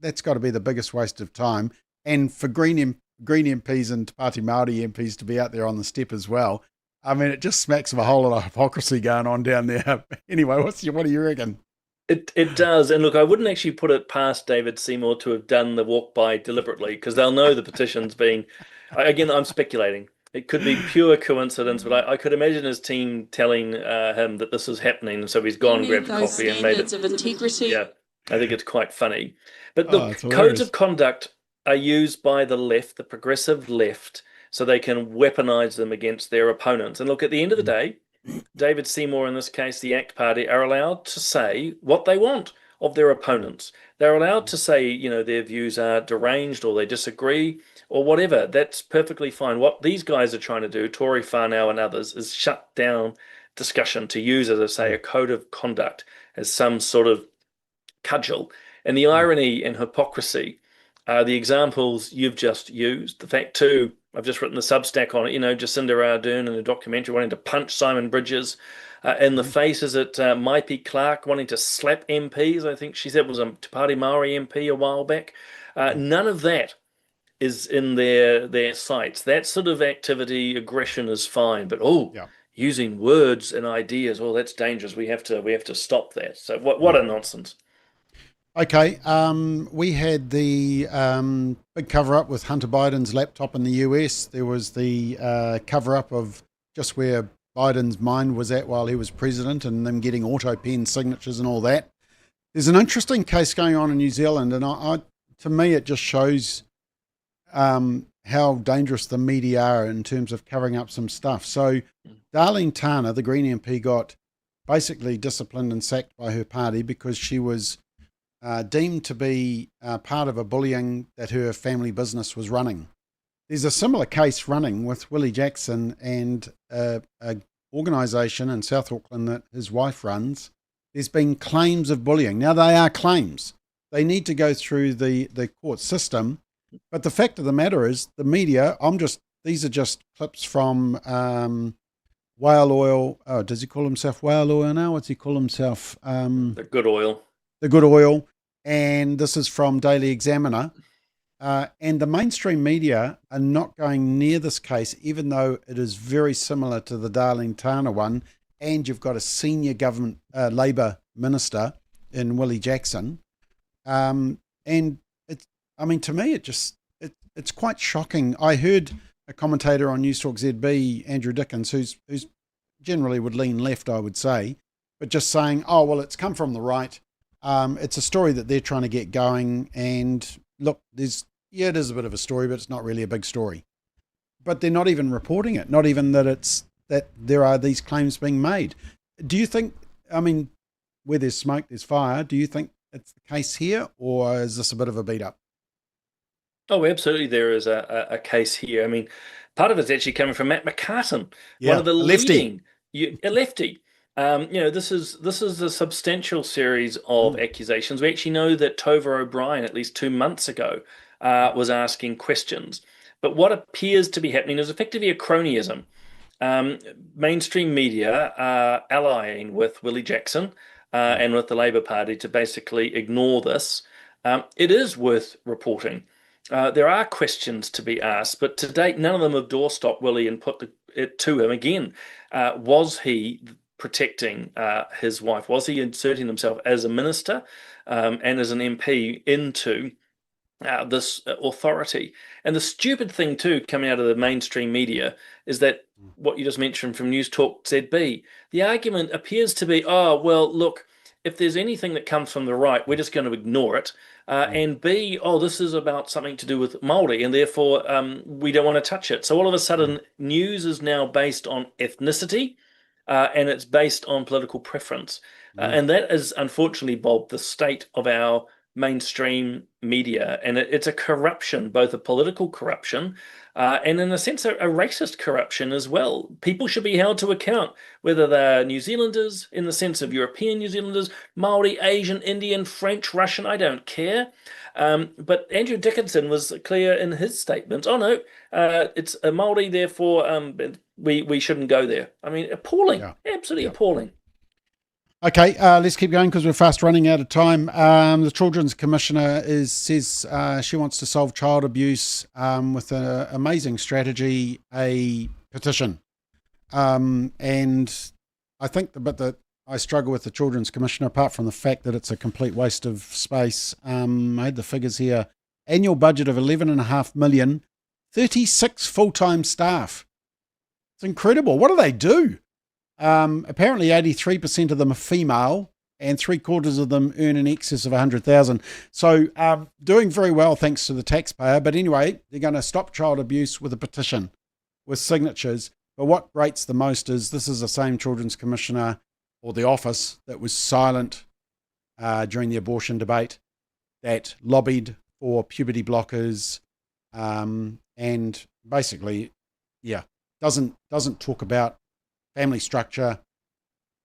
that's got to be the biggest waste of time. And for Green MPs and Te Pāti Māori MPs to be out there on the step as well. I mean, it just smacks of a whole lot of hypocrisy going on down there. Anyway, what do you reckon? It does. And look, I wouldn't actually put it past David Seymour to have done the walk by deliberately, because they'll know the petition's being, again, I'm speculating. It could be pure coincidence, but I could imagine his team telling him that this is happening, and so he's gone and grabbed those coffee and made it. standards of integrity. Yeah, I think it's quite funny. But look, codes of conduct are used by the left, the progressive left, so they can weaponize them against their opponents. And look, at the end of the day, David Seymour, in this case, the ACT Party, are allowed to say what they want of their opponents. They're allowed to say, their views are deranged or they disagree or whatever. That's perfectly fine. What these guys are trying to do, Tory Whanau and others, is shut down discussion, to use, as I say, a code of conduct as some sort of cudgel. And the irony and hypocrisy are the examples you've just used. The fact, too, I've just written the Substack on it, Jacinda Ardern in a documentary wanting to punch Simon Bridges in the face. Is it Maipi Clark wanting to slap MPs? I think she said it was a Te Pāti Māori MP a while back. None of that is in their sights. That sort of activity, aggression is fine, but using words and ideas, that's dangerous. We have to stop that. So what a nonsense. Okay, we had the big cover-up with Hunter Biden's laptop in the US. There was the cover-up of just where Biden's mind was at while he was president, and them getting auto pen signatures and all that. There's an interesting case going on in New Zealand, and to me it just shows how dangerous the media are in terms of covering up some stuff. So Darlene Tana, the Green MP, got basically disciplined and sacked by her party because she was deemed to be part of a bullying that her family business was running. There's a similar case running with Willie Jackson and an organisation in South Auckland that his wife runs. There's been claims of bullying. Now, they are claims. They need to go through the court system. But the fact of the matter is, the media, these are just clips from Whale Oil. Oh, does he call himself Whale Oil now? What's he call himself? The Good Oil. The Good Oil. And this is from Daily Examiner. And the mainstream media are not going near this case, even though it is very similar to the Darlene Tana one. And you've got a senior government Labour minister in Willie Jackson. And to me, it's quite shocking. I heard a commentator on News Talk ZB, Andrew Dickens, who's generally would lean left, I would say, but just saying, oh, well, it's come from the right. It's a story that they're trying to get going. And look, it is a bit of a story, but it's not really a big story. But they're not even reporting it, not even that there are these claims being made. Do you think, where there's smoke, there's fire. Do you think it's the case here, or is this a bit of a beat up? Oh, absolutely. There is a case here. Part of it's actually coming from Matt McCartan, one of the leading, a lefty. This is a substantial series of accusations. We actually know that Tova O'Brien, at least 2 months ago, was asking questions. But what appears to be happening is effectively a cronyism. Mainstream media are allying with Willie Jackson and with the Labour Party to basically ignore this. It is worth reporting. There are questions to be asked, but to date, none of them have doorstopped Willie and put it to him again. Was he protecting his wife? Was he inserting himself as a minister and as an MP into this authority? And the stupid thing, too, coming out of the mainstream media is that what you just mentioned from News Talk ZB, the argument appears to be, oh, well, look, if there's anything that comes from the right, we're just going to ignore it. And B, this is about something to do with Māori, and therefore we don't want to touch it. So all of a sudden, news is now based on ethnicity, and it's based on political preference. And that is, unfortunately, Bob, the state of our mainstream media, and it's a corruption, both a political corruption and in a sense a racist corruption as well. People should be held to account, whether they're New Zealanders in the sense of European New Zealanders, Maori, Asian, Indian, French, Russian, I don't care. But Andrew Dickinson was clear in his statement. Oh no, it's a Maori, therefore we shouldn't go there. I mean, appalling, absolutely appalling. Okay, let's keep going because we're fast running out of time. The Children's Commissioner says she wants to solve child abuse with an amazing strategy, a petition. And I think the bit that I struggle with the Children's Commissioner, apart from the fact that it's a complete waste of space, I had the figures here. Annual budget of $11.5 million, 36 full-time staff. It's incredible. What do they do? Apparently 83% of them are female and 3/4 of them earn in excess of 100,000. So doing very well thanks to the taxpayer. But anyway, they're going to stop child abuse with a petition with signatures. But what rates the most is this is the same Children's Commissioner or the office that was silent during the abortion debate, that lobbied for puberty blockers and basically, doesn't talk about family structure,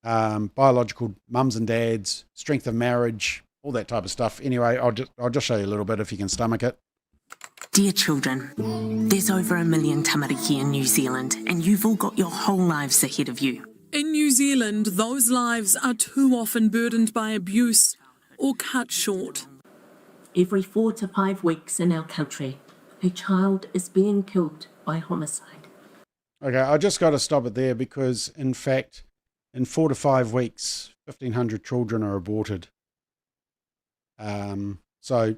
biological mums and dads, strength of marriage, all that type of stuff. Anyway, I'll just show you a little bit if you can stomach it. Dear children, there's over 1 million tamariki in New Zealand, and you've all got your whole lives ahead of you. In New Zealand, those lives are too often burdened by abuse or cut short. Every 4 to 5 weeks in our country, a child is being killed by homicide. Okay, I just got to stop it there because, in fact, in 4 to 5 weeks, 1,500 children are aborted. So,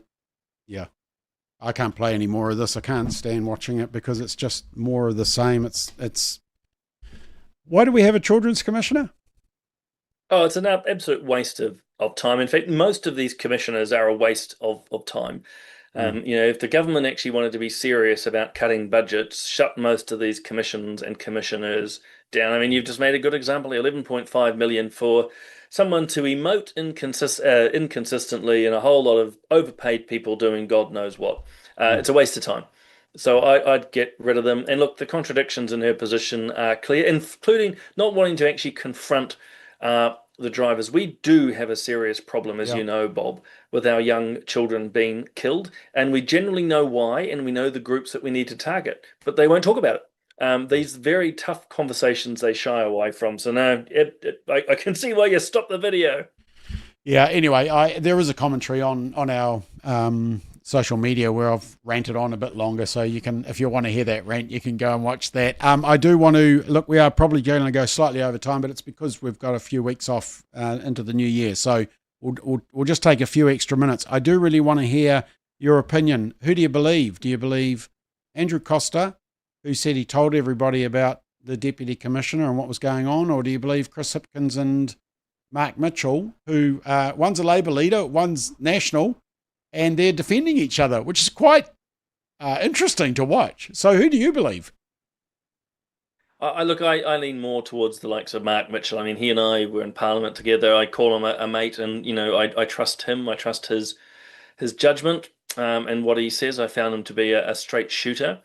yeah, I can't play any more of this. I can't stand watching it because it's just more of the same. It's. Why do we have a Children's Commissioner? Oh, it's an absolute waste of time. In fact, most of these commissioners are a waste of time. If the government actually wanted to be serious about cutting budgets, shut most of these commissions and commissioners down. I mean, you've just made a good example, 11.5 million for someone to emote inconsistently and a whole lot of overpaid people doing God knows what. It's a waste of time. So I'd get rid of them. And look, the contradictions in her position are clear, including not wanting to actually confront the drivers. We do have a serious problem, as you know, Bob, with our young children being killed, and we generally know why, and we know the groups that we need to target, but they won't talk about it. These very tough conversations they shy away from. So no, I can see why you stopped the video. Yeah. Anyway, there is a commentary on our social media where I've ranted on a bit longer. So you can, if you want to hear that rant, you can go and watch that. I do want to look, we are probably going to go slightly over time, but it's because we've got a few weeks off into the new year. So we'll just take a few extra minutes. I do really want to hear your opinion. Who do you believe? Do you believe Andrew Costa, who said he told everybody about the Deputy Commissioner and what was going on? Or do you believe Chris Hipkins and Mark Mitchell, who one's a Labour leader, one's national, and they're defending each other, which is quite interesting to watch. So who do you believe? I lean more towards the likes of Mark Mitchell. I mean, he and I were in Parliament together. I call him a mate, and I trust him. I trust his judgment and what he says. I found him to be a straight shooter.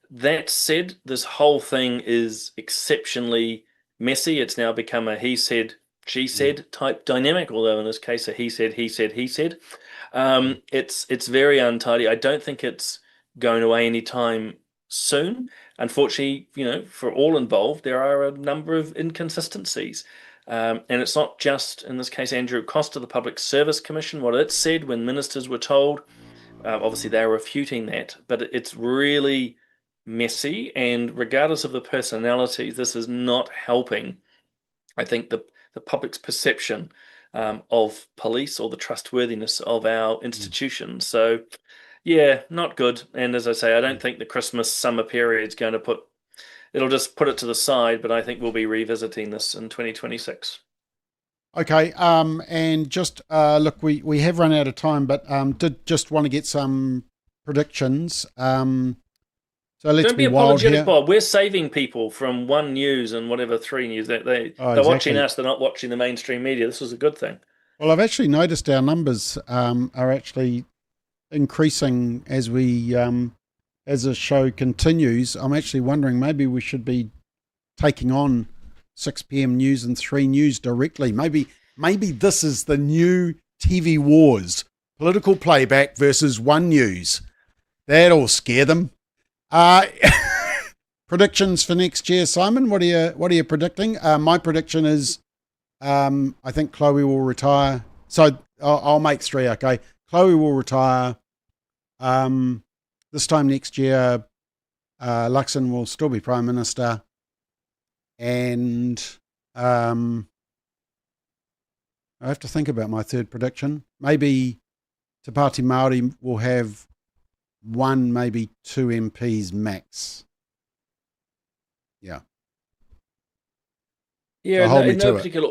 That said, this whole thing is exceptionally messy. It's now become a he said, she said type dynamic, although in this case a he said, he said, he said. It's very untidy. I don't think it's going away anytime soon. Unfortunately, for all involved, there are a number of inconsistencies. And it's not just, in this case, Andrew Costa, the Public Service Commission, what it said when ministers were told. Obviously, they're refuting that. But it's really messy. And regardless of the personalities, this is not helping, I think, the public's perception of police or the trustworthiness of our institutions. So, yeah, not good. And as I say, I don't think the Christmas summer period is going to it'll just put it to the side, but I think we'll be revisiting this in 2026. Okay, and just look, we have run out of time, but did just want to get some predictions. So let's Don't be wild apologetic, here. Bob. We're saving people from One News and whatever 3 News. They're exactly. watching us. They're not watching the mainstream media. This is a good thing. Well, I've actually noticed our numbers are actually increasing as we as the show continues. I'm actually wondering maybe we should be taking on 6 p.m. news and 3 news directly. Maybe this is the new TV wars: political playback versus One News. That'll scare them. Predictions for next year, Simon. What are you predicting? My prediction is, I think Chloe will retire. So I'll make 3. Okay, Chloe will retire. This time next year, Luxon will still be Prime Minister, and I have to think about my third prediction. Maybe Te Pāti Māori will have 1, maybe 2 MPs max. Yeah. Yeah, so in no particular.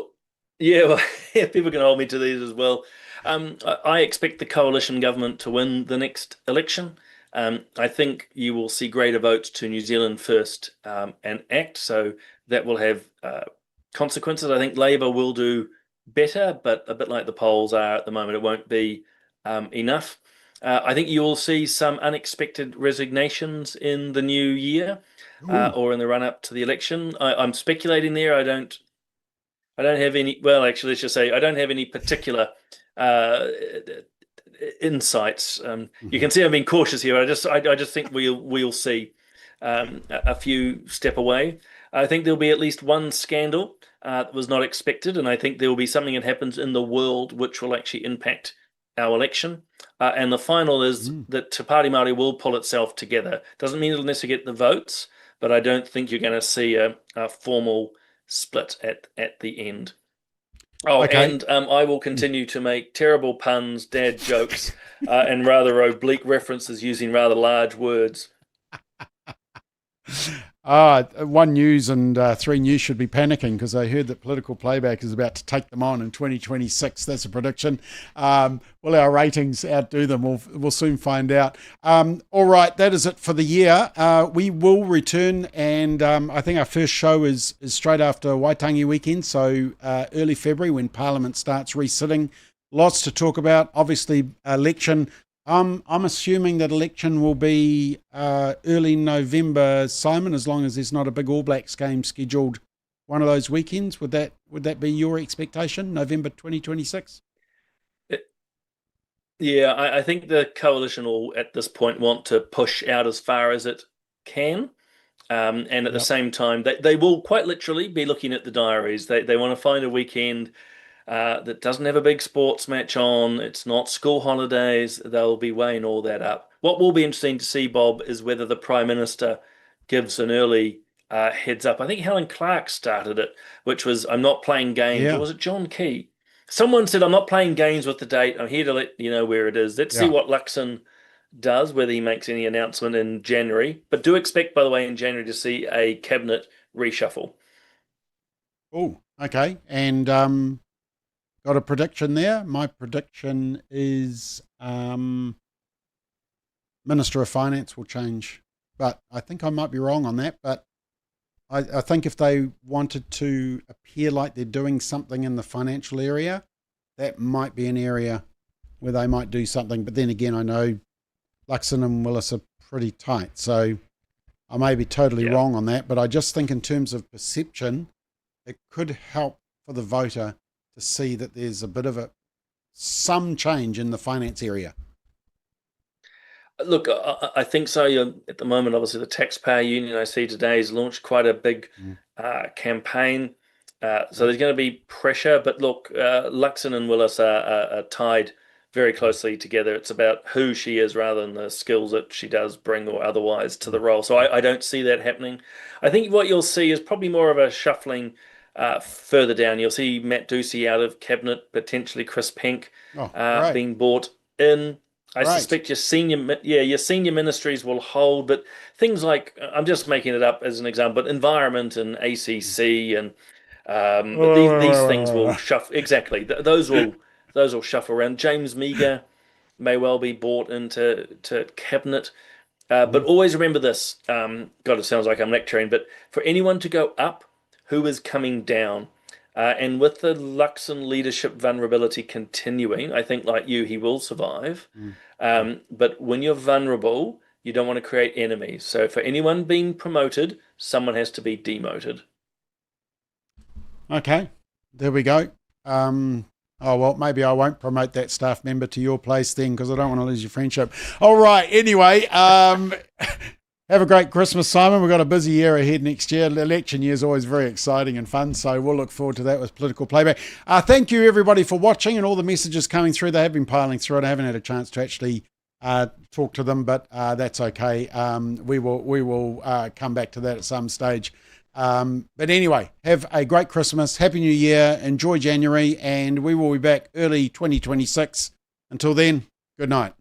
Yeah, well, yeah, people can hold me to these as well. I expect the coalition government to win the next election. I think you will see greater votes to New Zealand First and ACT, so that will have consequences. I think Labour will do better, but a bit like the polls are at the moment, it won't be enough. I think you will see some unexpected resignations in the new year or in the run-up to the election. I'm speculating there. I don't have any. Well, actually, let's just say I don't have any particular insights. You can see I'm being cautious here. I just think we'll see a few step away. I think there'll be at least one scandal that was not expected, and I think there will be something that happens in the world which will actually impact our election. And the final is that Te Pāti Māori will pull itself together. Doesn't mean it'll necessarily get the votes, but I don't think you're going to see a formal split at the end. Oh, okay. And I will continue to make terrible puns, dad jokes, and rather oblique references using rather large words. One News and 3 News should be panicking because they heard that political playback is about to take them on in 2026. That's a prediction. Will our ratings outdo them? We'll soon find out. All right, that is it for the year. We will return, and I think our first show is straight after Waitangi weekend, so early February when Parliament starts resitting. Lots to talk about. Obviously, election. I'm assuming that election will be early November, Simon, as long as there's not a big All Blacks game scheduled one of those weekends. Would that be your expectation, November 2026? Yeah, I think the coalition will, at this point, want to push out as far as it can. And at the same time, they will quite literally be looking at the diaries. They want to find a weekend that doesn't have a big sports match on. It's not school holidays. They'll be weighing all that up. What will be interesting to see, Bob, is whether the Prime Minister gives an early heads up. I think Helen Clark started it, which was, I'm not playing games. Or was it John Key? Someone said, I'm not playing games with the date. I'm here to let you know where it is. Let's see what Luxon does, whether he makes any announcement in January. But do expect, by the way, in January to see a cabinet reshuffle. Oh, okay. And got a prediction there. My prediction is Minister of Finance will change. But I think I might be wrong on that. But I think if they wanted to appear like they're doing something in the financial area, that might be an area where they might do something. But then again, I know Luxon and Willis are pretty tight. So I may be totally wrong on that. But I just think in terms of perception, it could help for the voter to see that there's a bit of some change in the finance area. Look, I think so. At the moment, obviously, the Taxpayer Union I see today has launched quite a big campaign. So there's going to be pressure. But look, Luxon and Willis are tied very closely together. It's about who she is rather than the skills that she does bring or otherwise to the role. So I don't see that happening. I think what you'll see is probably more of a shuffling further down. You'll see Matt Ducey out of cabinet, potentially Chris Penk being brought in. I suspect your senior ministries will hold, but things like, I'm just making it up as an example, but environment and ACC and these things will shuffle. Exactly, those will shuffle around. James Meagher may well be brought into cabinet, but always remember this. God, it sounds like I'm lecturing, but for anyone to go up, who is coming down? And with the Luxon leadership vulnerability continuing, I think, like you, he will survive. But when you're vulnerable, you don't want to create enemies. So for anyone being promoted, someone has to be demoted. Okay, there we go. Oh, well, maybe I won't promote that staff member to your place then, because I don't want to lose your friendship. All right, anyway, have a great Christmas, Simon. We've got a busy year ahead next year. The election year is always very exciting and fun, so we'll look forward to that with Political Playback. Thank you, everybody, for watching and all the messages coming through. They have been piling through, and I haven't had a chance to actually talk to them, but that's okay. We will come back to that at some stage. But anyway, have a great Christmas, Happy New Year, enjoy January, and we will be back early 2026. Until then, good night.